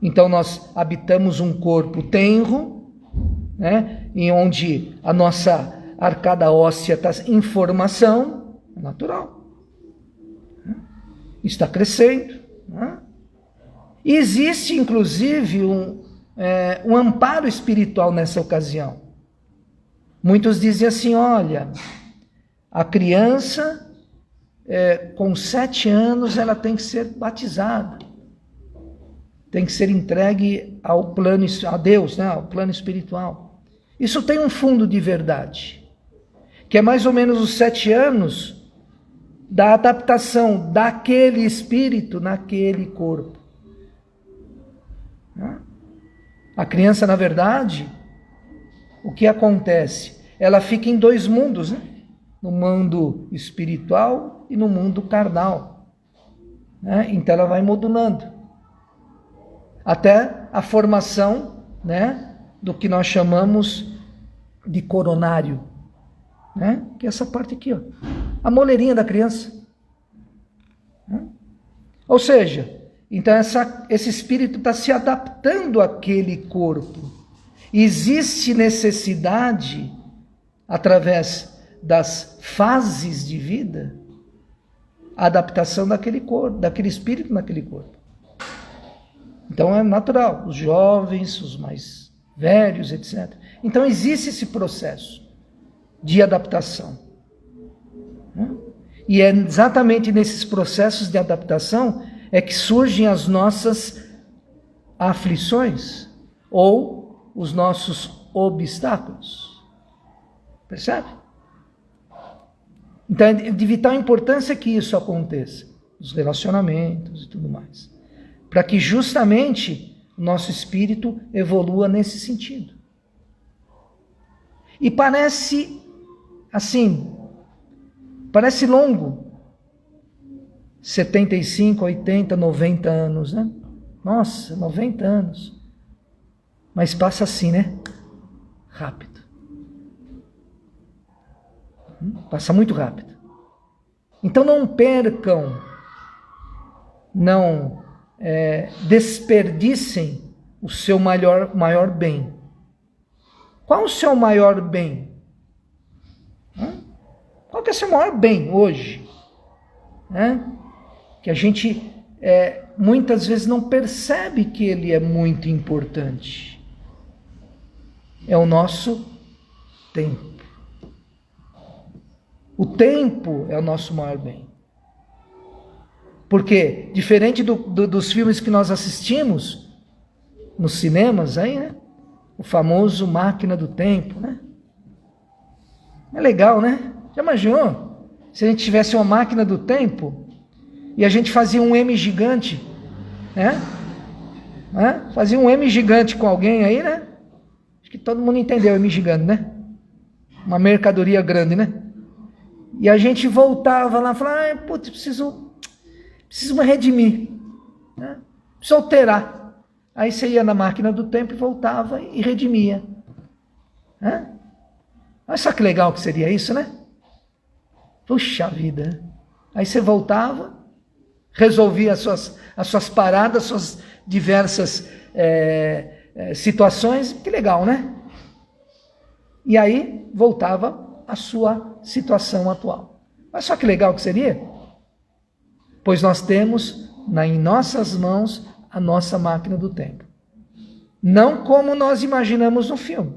Então nós habitamos um corpo tenro, né, em onde a nossa arcada óssea está em formação, é natural, está crescendo. E existe inclusive um amparo espiritual nessa ocasião. Muitos dizem assim, olha, a criança, com 7 anos, ela tem que ser batizada. Tem que ser entregue ao plano, a Deus, né, ao plano espiritual. Isso tem um fundo de verdade, que é mais ou menos os 7 anos da adaptação daquele espírito naquele corpo. A criança, na verdade, o que acontece? Ela fica em 2 mundos, né? No mundo espiritual e no mundo carnal. Né? Então ela vai modulando. Até a formação, né, do que nós chamamos de coronário. Né? Que é essa parte aqui, ó, a moleirinha da criança. Né? Ou seja, então esse espírito está se adaptando àquele corpo. Existe necessidade, através das fases de vida, a adaptação daquele corpo, daquele espírito naquele corpo. Então é natural, os jovens, os mais velhos, etc. Então existe esse processo de adaptação. E é exatamente nesses processos de adaptação é que surgem as nossas aflições ou os nossos obstáculos. Percebe? Então é de vital importância que isso aconteça, os relacionamentos e tudo mais, para que justamente o nosso espírito evolua nesse sentido. E parece assim, parece longo, 75, 80, 90 anos, né? Nossa, 90 anos. Mas passa assim, né? Rápido. Passa muito rápido. Então não percam, não desperdicem o seu maior bem. Qual o seu maior bem? Qual que é o seu maior bem hoje? Que a gente muitas vezes não percebe que ele é muito importante. É o nosso tempo. O tempo é o nosso maior bem. Porque, diferente dos filmes que nós assistimos nos cinemas, aí, né? O famoso Máquina do Tempo, né? É legal, né? Já imaginou? Se a gente tivesse uma máquina do tempo e a gente fazia um M gigante, né? Fazia um M gigante com alguém aí, né? Acho que todo mundo entendeu M gigante, né? Uma mercadoria grande, né? E a gente voltava lá e falava, putz, preciso me redimir, né? Preciso alterar. Aí você ia na máquina do tempo e voltava e redimia. Olha só que legal que seria isso, né? Puxa vida. Aí você voltava, resolvia as suas paradas, suas diversas situações. Que legal, né? E aí voltava a sua situação atual. Olha só que legal que seria. Pois nós temos em nossas mãos a nossa máquina do tempo. Não como nós imaginamos no filme,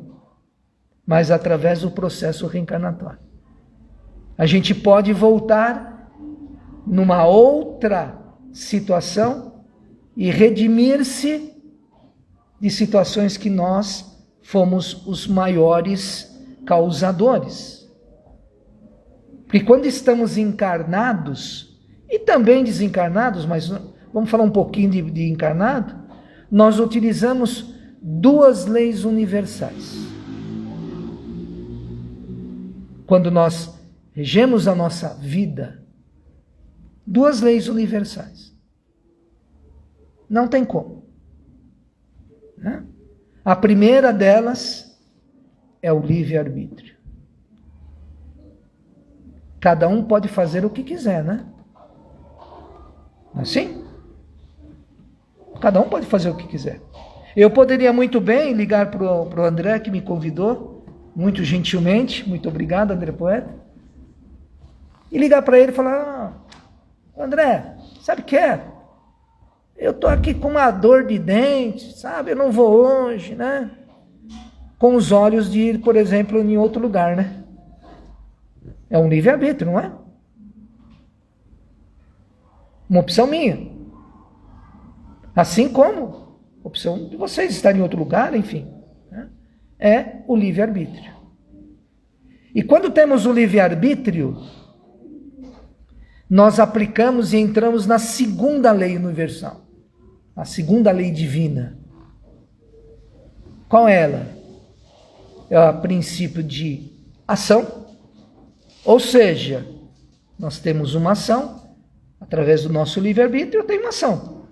mas através do processo reencarnatório. A gente pode voltar numa outra situação e redimir-se de situações que nós fomos os maiores causadores. Porque quando estamos encarnados, e também desencarnados, mas vamos falar um pouquinho de encarnado, nós utilizamos duas leis universais. Quando nós regemos a nossa vida, duas leis universais. Não tem como. A primeira delas é o livre-arbítrio. Cada um pode fazer o que quiser, né? Assim? Cada um pode fazer o que quiser. Eu poderia muito bem ligar para o André, que me convidou, muito gentilmente, muito obrigado, André Poeta, e ligar para ele e falar, André, sabe o que é? Eu estou aqui com uma dor de dente, sabe? Eu não vou hoje, né? Com os olhos de ir, por exemplo, em outro lugar, né? É um livre-arbítrio, não é? Uma opção minha. Assim como a opção de vocês estarem em outro lugar, enfim. Né? É o livre-arbítrio. E quando temos o livre-arbítrio, nós aplicamos e entramos na segunda lei universal. A segunda lei divina. Qual é ela? É o princípio de ação. Ou seja, nós temos uma ação, através do nosso livre-arbítrio, eu tenho uma ação.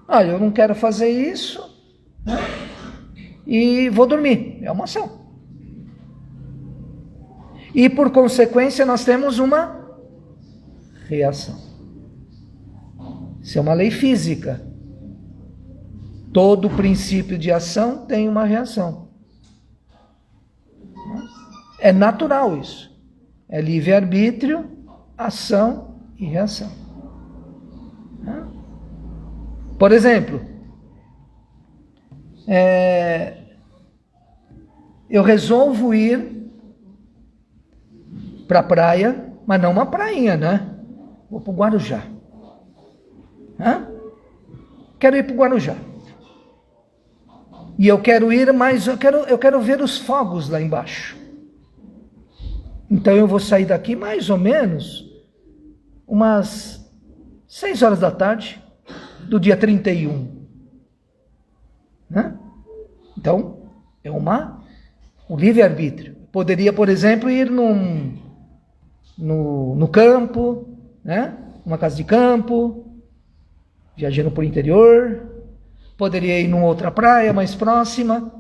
Olha, eu não quero fazer isso, né? E vou dormir. É uma ação. E por consequência nós temos uma reação. Isso é uma lei física. Todo princípio de ação tem uma reação. É natural isso. É livre-arbítrio, ação e reação. Por exemplo, eu resolvo ir para a praia mas não uma prainha, né? Vou para o Guarujá. Quero ir para o Guarujá. E eu quero ir, mas eu quero ver os fogos lá embaixo. Então eu vou sair daqui mais ou menos umas 6 horas da tarde do dia 31. Então, é o livre-arbítrio. Poderia, por exemplo, ir no campo, uma casa de campo, viajando por interior. Poderia ir numa outra praia mais próxima.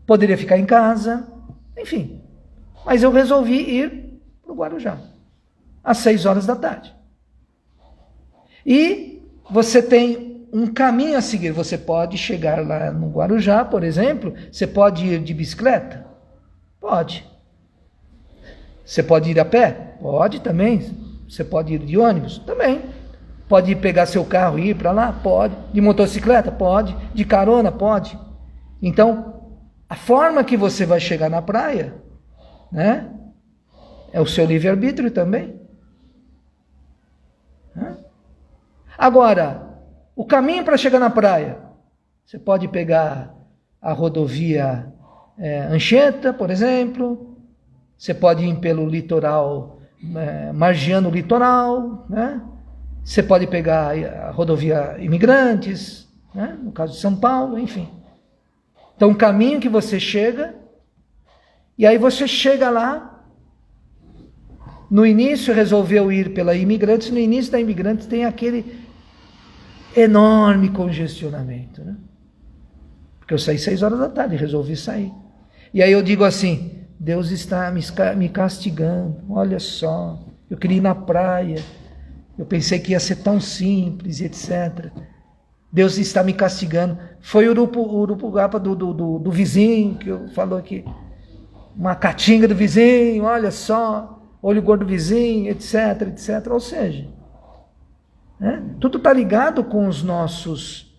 Poderia ficar em casa. Enfim. Mas eu resolvi ir para o Guarujá, às 6 horas da tarde. E você tem um caminho a seguir. Você pode chegar lá no Guarujá, por exemplo. Você pode ir de bicicleta? Pode. Você pode ir a pé? Pode também. Você pode ir de ônibus? Também. Pode ir pegar seu carro e ir para lá? Pode. De motocicleta? Pode. De carona? Pode. Então, a forma que você vai chegar na praia, é o seu livre-arbítrio também. Agora, o caminho para chegar na praia, você pode pegar a rodovia Anchieta, por exemplo. Você pode ir pelo litoral, margeando o litoral, Você pode pegar a rodovia Imigrantes, no caso de São Paulo, enfim. Então, o caminho que você chega, e aí você chega lá. No início resolveu ir pela Imigrantes. No início da Imigrantes tem aquele enorme congestionamento, Porque eu saí 6 horas da tarde, resolvi sair. E aí eu digo assim, Deus está me castigando, olha só, eu queria ir na praia, eu pensei que ia ser tão simples, etc. Deus está me castigando. Foi o Urupugapa do vizinho, que eu falou aqui, uma caatinga do vizinho, olha só, olho gordo do vizinho, etc, etc. Ou seja, tudo está ligado com as nossas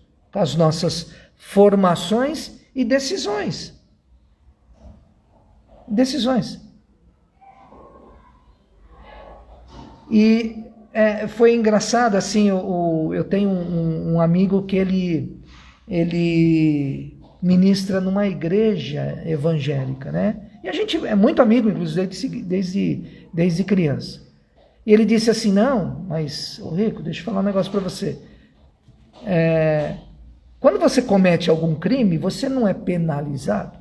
formações e decisões. E foi engraçado, assim, eu tenho um amigo que ele ministra numa igreja evangélica, E a gente é muito amigo, inclusive, desde criança. E ele disse assim, não, mas, Rico, deixa eu falar um negócio para você. Quando você comete algum crime, você não é penalizado?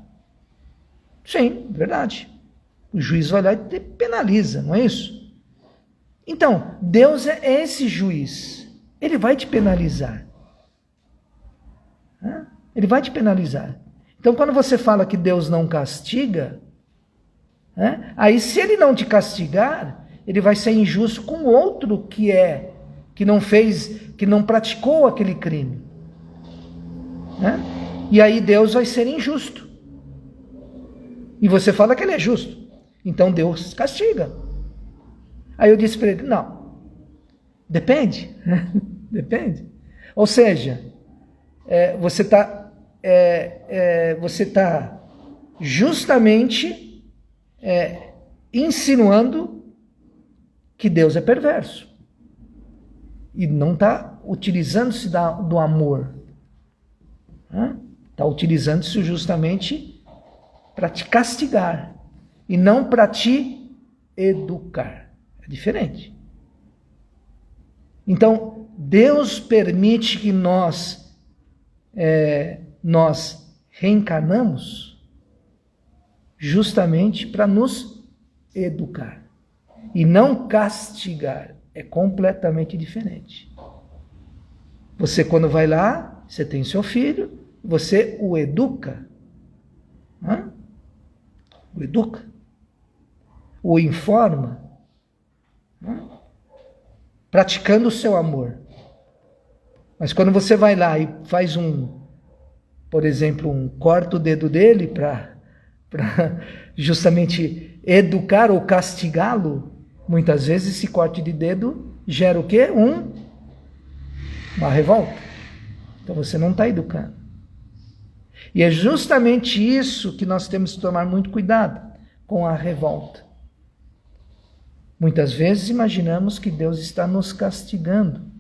Sim, verdade. O juiz vai lá e te penaliza, não é isso? Então, Deus é esse juiz. Ele vai te penalizar. Ele vai te penalizar. Então, quando você fala que Deus não castiga, aí se ele não te castigar, ele vai ser injusto com o outro que não praticou aquele crime. E aí Deus vai ser injusto. E você fala que ele é justo. Então Deus castiga. Aí eu disse para ele, não, depende. Depende. Ou seja, você está justamente insinuando que Deus é perverso. E não está utilizando-se do amor. Está utilizando-se justamente para te castigar. E não para te educar. É diferente. Então, Deus permite que nós reencarnamos justamente para nos educar. E não castigar. É completamente diferente. Você, quando vai lá, você tem seu filho, você o educa. O educa. O informa. Praticando o seu amor. Mas quando você vai lá e faz por exemplo, corta o dedo dele para justamente educar ou castigá-lo, muitas vezes esse corte de dedo gera o quê? Uma revolta. Então você não está educando. E é justamente isso que nós temos que tomar muito cuidado com a revolta. Muitas vezes imaginamos que Deus está nos castigando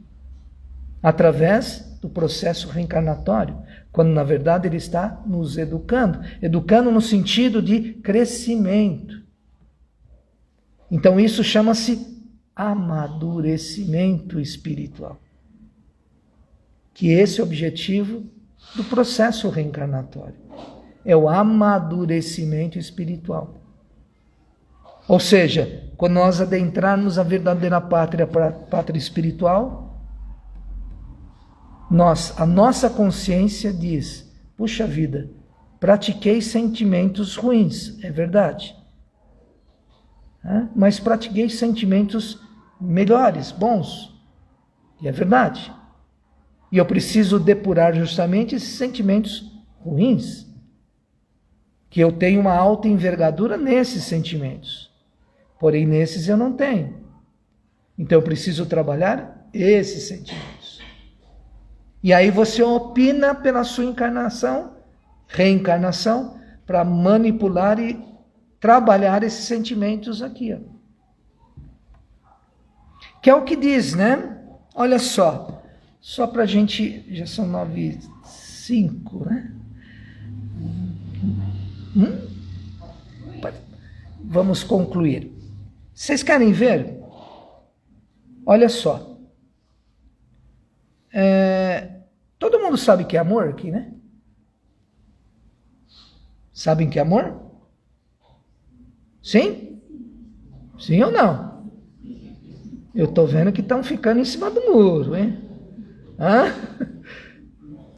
através do processo reencarnatório, quando na verdade Ele está nos educando, educando no sentido de crescimento. Então isso chama-se amadurecimento espiritual. Que esse é o objetivo do processo reencarnatório. É o amadurecimento espiritual. Ou seja, quando nós adentrarmos a verdadeira pátria, pátria espiritual, a nossa consciência diz, puxa vida, pratiquei sentimentos ruins, é verdade. Mas pratiquei sentimentos melhores, bons, e é verdade. E eu preciso depurar justamente esses sentimentos ruins, que eu tenho uma alta envergadura nesses sentimentos. Porém, nesses eu não tenho. Então, eu preciso trabalhar esses sentimentos. E aí você opina pela sua reencarnação, para manipular e trabalhar esses sentimentos aqui. Ó. Que é o que diz, né? Olha só para a gente, já são 9h05, né? Vamos concluir. Vocês querem ver? Olha só. Todo mundo sabe o que é amor aqui, né? Sabem o que é amor? Sim? Sim ou não? Eu estou vendo que estão ficando em cima do muro, hein? Hã?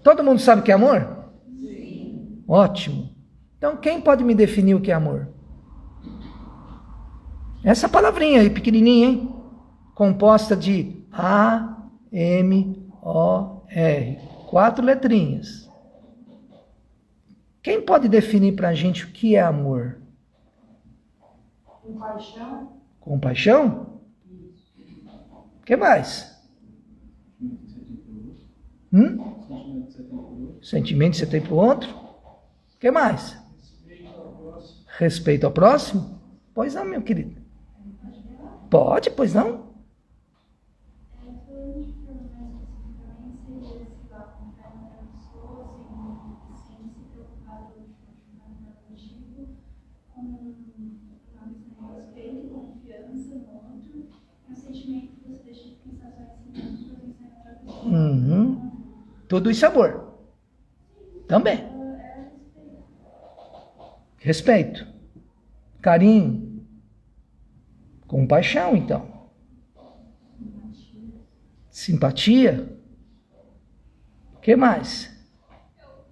Todo mundo sabe o que é amor? Sim. Ótimo. Então, quem pode me definir o que é amor? Essa palavrinha aí, pequenininha, hein? Composta de A, M, O, R. 4 letrinhas. Quem pode definir para a gente o que é amor? Compaixão. Compaixão? O que mais? Sentimento que você tem para o outro? O que mais? Respeito ao próximo? Pois não, meu querido. Pode, pois não? Tudo isso é amor. Também. Respeito. Carinho. Compaixão, então. Simpatia. O que mais?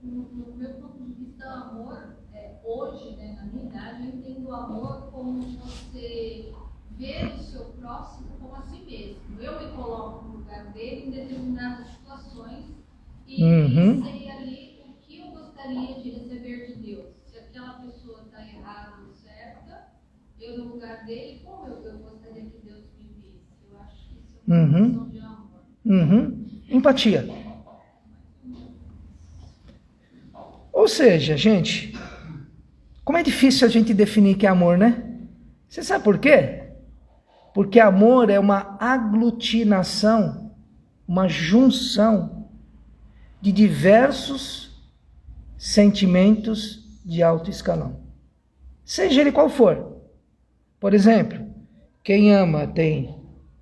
No meu ponto de vista, amor, hoje, né, na minha idade, eu entendo o amor como você ver o seu próximo como a si mesmo. Eu me coloco no lugar dele em determinadas situações e sei ali o que eu gostaria de receber de Deus. Se aquela pessoa está errada ou certa, eu no lugar dele, como eu gostaria que Deus me visse? Eu acho que isso é uma questão de amor. Empatia. Ou seja, gente, como é difícil a gente definir que é amor, né? Você sabe por quê? Porque amor é uma aglutinação, uma junção de diversos sentimentos de alto escalão. Seja ele qual for. Por exemplo, quem ama tem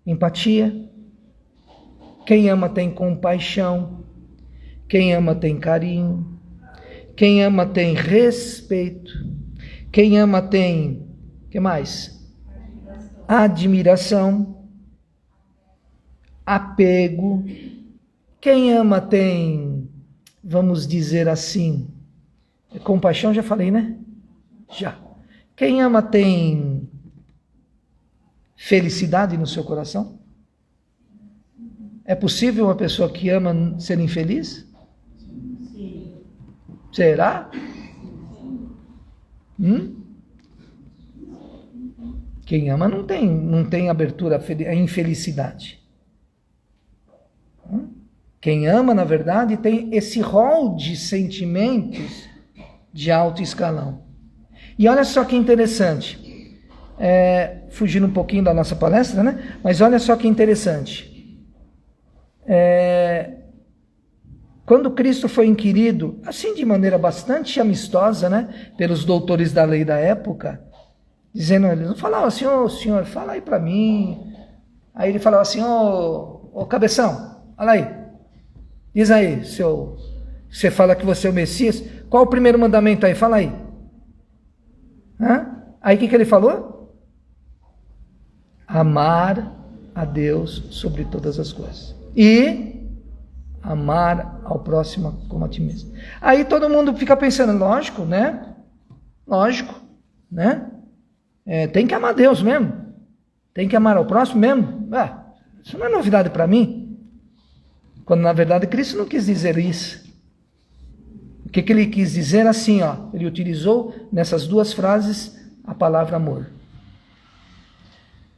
empatia, quem ama tem compaixão, quem ama tem carinho, quem ama tem respeito, quem ama tem, o que mais? Admiração, apego. Quem ama tem, vamos dizer assim, compaixão, já falei, né? Já. Quem ama tem felicidade no seu coração? É possível uma pessoa que ama ser infeliz? Sim. Será? Quem ama não tem abertura à infelicidade. Quem ama, na verdade, tem esse rol de sentimentos de alto escalão. E olha só que interessante. fugindo um pouquinho da nossa palestra, né? Mas olha só que interessante. Quando Cristo foi inquirido, assim de maneira bastante amistosa, né, pelos doutores da lei da época, dizendo, eles não falavam assim, senhor, fala aí para mim. Aí ele falava assim, ô cabeção, olha aí, diz aí, você fala que você é o Messias, qual o primeiro mandamento aí? Fala aí. Aí o que ele falou? Amar a Deus sobre todas as coisas. E amar ao próximo como a ti mesmo. Aí todo mundo fica pensando, lógico, né? Lógico, né? Tem que amar Deus mesmo. Tem que amar ao próximo mesmo. Isso não é novidade para mim. Quando na verdade Cristo não quis dizer isso. O que ele quis dizer assim, ele utilizou nessas duas frases a palavra amor.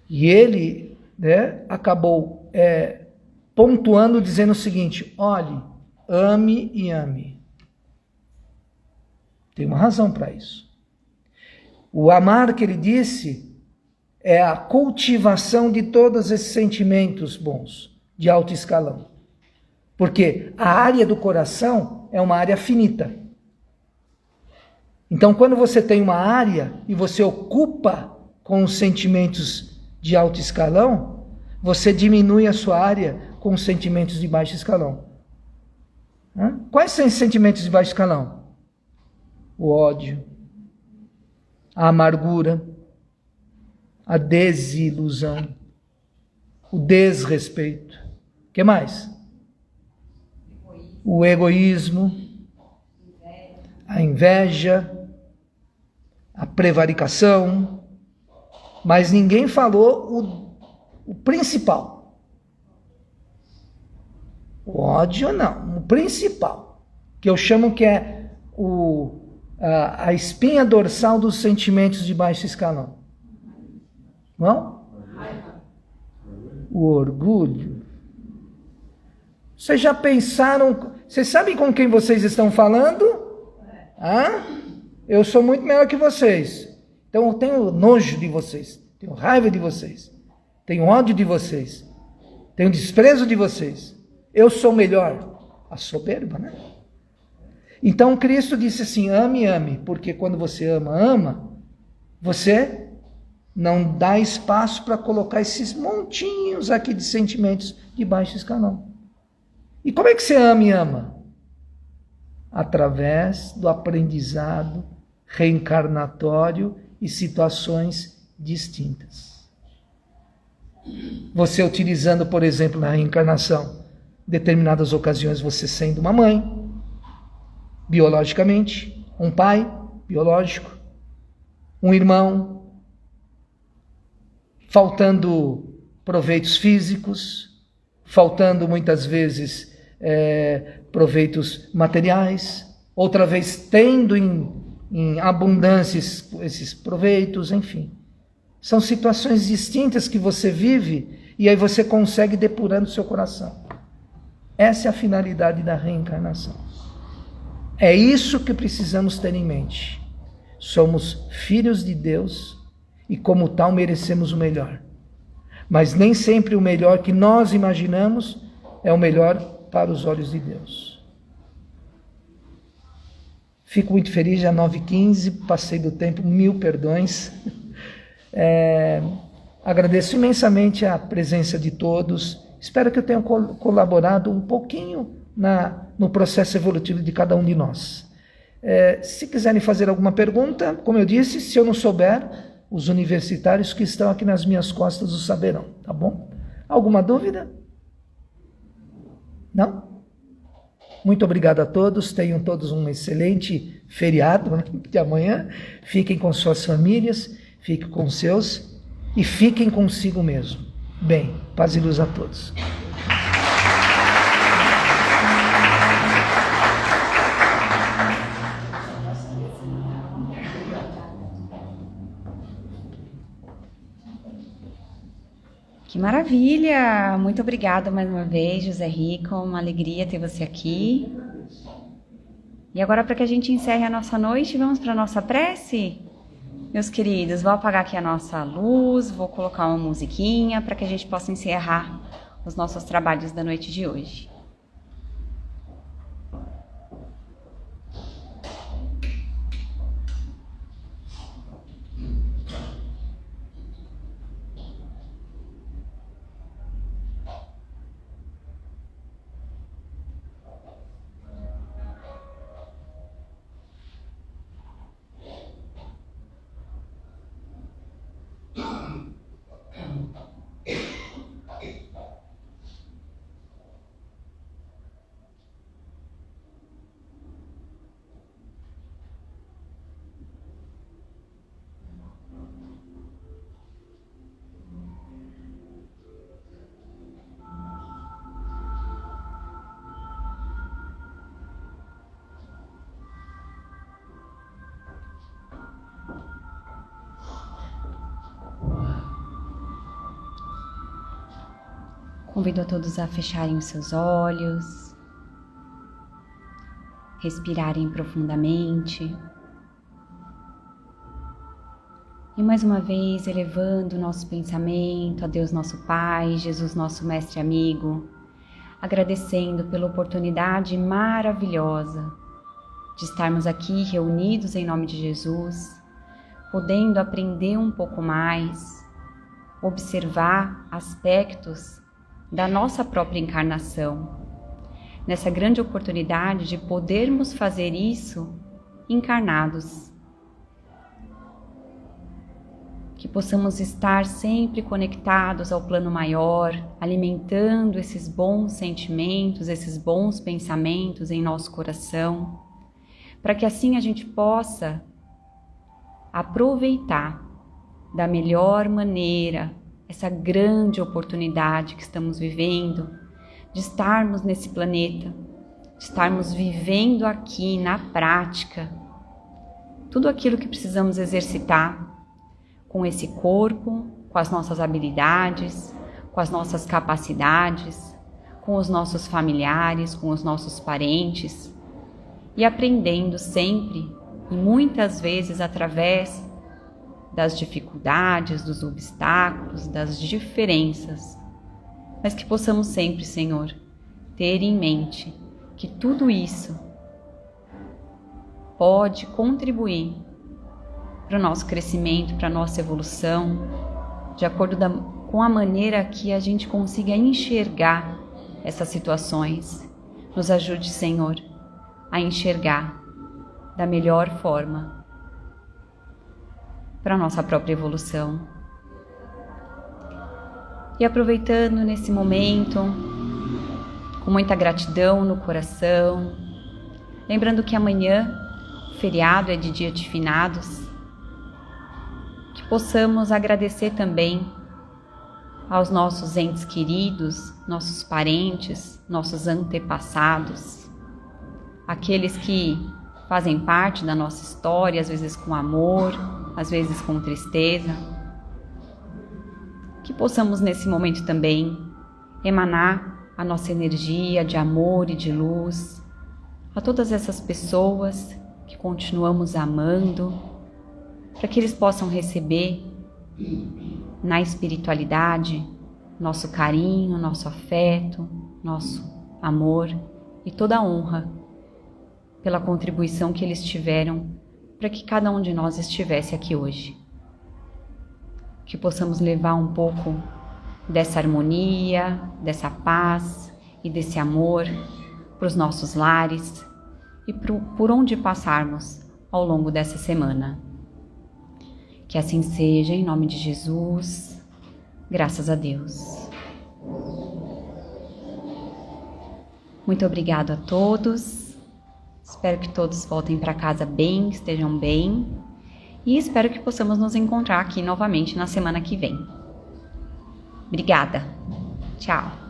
E ele, né, acabou pontuando, dizendo o seguinte, olhe, ame e ame. Tem uma razão para isso. O amar que ele disse é a cultivação de todos esses sentimentos bons, de alto escalão. Porque a área do coração é uma área finita. Então, quando você tem uma área e você ocupa com os sentimentos de alto escalão, você diminui a sua área com os sentimentos de baixo escalão. Quais são os sentimentos de baixo escalão? O ódio, a amargura, a desilusão, o desrespeito. O que mais? O egoísmo, a inveja, a prevaricação. Mas ninguém falou o principal. O ódio não, o principal, que eu chamo que é a espinha dorsal dos sentimentos de baixo escalão. Não? O orgulho. Vocês já pensaram? Vocês sabem com quem vocês estão falando? Eu sou muito melhor que vocês. Então eu tenho nojo de vocês. Tenho raiva de vocês. Tenho ódio de vocês. Tenho desprezo de vocês. Eu sou melhor. A soberba, né? Então Cristo disse assim, ame, ame. Porque quando você ama, você não dá espaço para colocar esses montinhos aqui de sentimentos de baixo escalão. E como é que você ama e ama? Através do aprendizado reencarnatório e situações distintas. Você utilizando, por exemplo, na reencarnação, determinadas ocasiões você sendo uma mãe, biologicamente, um pai biológico, um irmão, faltando proveitos físicos, faltando muitas vezes proveitos materiais, outra vez tendo em abundância esses proveitos, enfim. São situações distintas que você vive e aí você consegue depurando o seu coração. Essa é a finalidade da reencarnação. É isso que precisamos ter em mente. Somos filhos de Deus e como tal merecemos o melhor. Mas nem sempre o melhor que nós imaginamos é o melhor para os olhos de Deus. Fico muito feliz, já 9h15, passei do tempo, 1000 perdões. Agradeço imensamente a presença de todos. Espero que eu tenha colaborado um pouquinho no processo evolutivo de cada um de nós. Se quiserem fazer alguma pergunta, como eu disse, se eu não souber, os universitários que estão aqui nas minhas costas o saberão, tá bom? Alguma dúvida? Não? Muito obrigado a todos, tenham todos um excelente feriado de amanhã, fiquem com suas famílias, fiquem com os seus e fiquem consigo mesmo. Bem, paz e luz a todos. Que maravilha! Muito obrigada mais uma vez, José Rico. Uma alegria ter você aqui. E agora, para que a gente encerre a nossa noite, vamos para a nossa prece? Meus queridos, vou apagar aqui a nossa luz, vou colocar uma musiquinha para que a gente possa encerrar os nossos trabalhos da noite de hoje. Convido a todos a fecharem os seus olhos, respirarem profundamente e mais uma vez elevando o nosso pensamento a Deus nosso Pai, Jesus nosso Mestre amigo, agradecendo pela oportunidade maravilhosa de estarmos aqui reunidos em nome de Jesus, podendo aprender um pouco mais, observar aspectos da nossa própria encarnação, nessa grande oportunidade de podermos fazer isso encarnados. Que possamos estar sempre conectados ao plano maior, alimentando esses bons sentimentos, esses bons pensamentos em nosso coração, para que assim a gente possa aproveitar da melhor maneira essa grande oportunidade que estamos vivendo, de estarmos nesse planeta, de estarmos vivendo aqui na prática, tudo aquilo que precisamos exercitar com esse corpo, com as nossas habilidades, com as nossas capacidades, com os nossos familiares, com os nossos parentes, e aprendendo sempre, e muitas vezes através das dificuldades, dos obstáculos, das diferenças, mas que possamos sempre, Senhor, ter em mente que tudo isso pode contribuir para o nosso crescimento, para a nossa evolução, de acordo com a maneira que a gente consiga enxergar essas situações. Nos ajude, Senhor, a enxergar da melhor forma para a nossa própria evolução. E aproveitando nesse momento, com muita gratidão no coração, lembrando que amanhã, feriado, é de Dia de Finados, que possamos agradecer também aos nossos entes queridos, nossos parentes, nossos antepassados, aqueles que fazem parte da nossa história, às vezes com amor, às vezes com tristeza. Que possamos nesse momento também emanar a nossa energia de amor e de luz a todas essas pessoas que continuamos amando, para que eles possam receber na espiritualidade nosso carinho, nosso afeto, nosso amor e toda a honra pela contribuição que eles tiveram para que cada um de nós estivesse aqui hoje. Que possamos levar um pouco dessa harmonia, dessa paz e desse amor para os nossos lares e por onde passarmos ao longo dessa semana. Que assim seja, em nome de Jesus, graças a Deus. Muito obrigado a todos. Espero que todos voltem para casa bem, estejam bem, e espero que possamos nos encontrar aqui novamente na semana que vem. Obrigada. Tchau.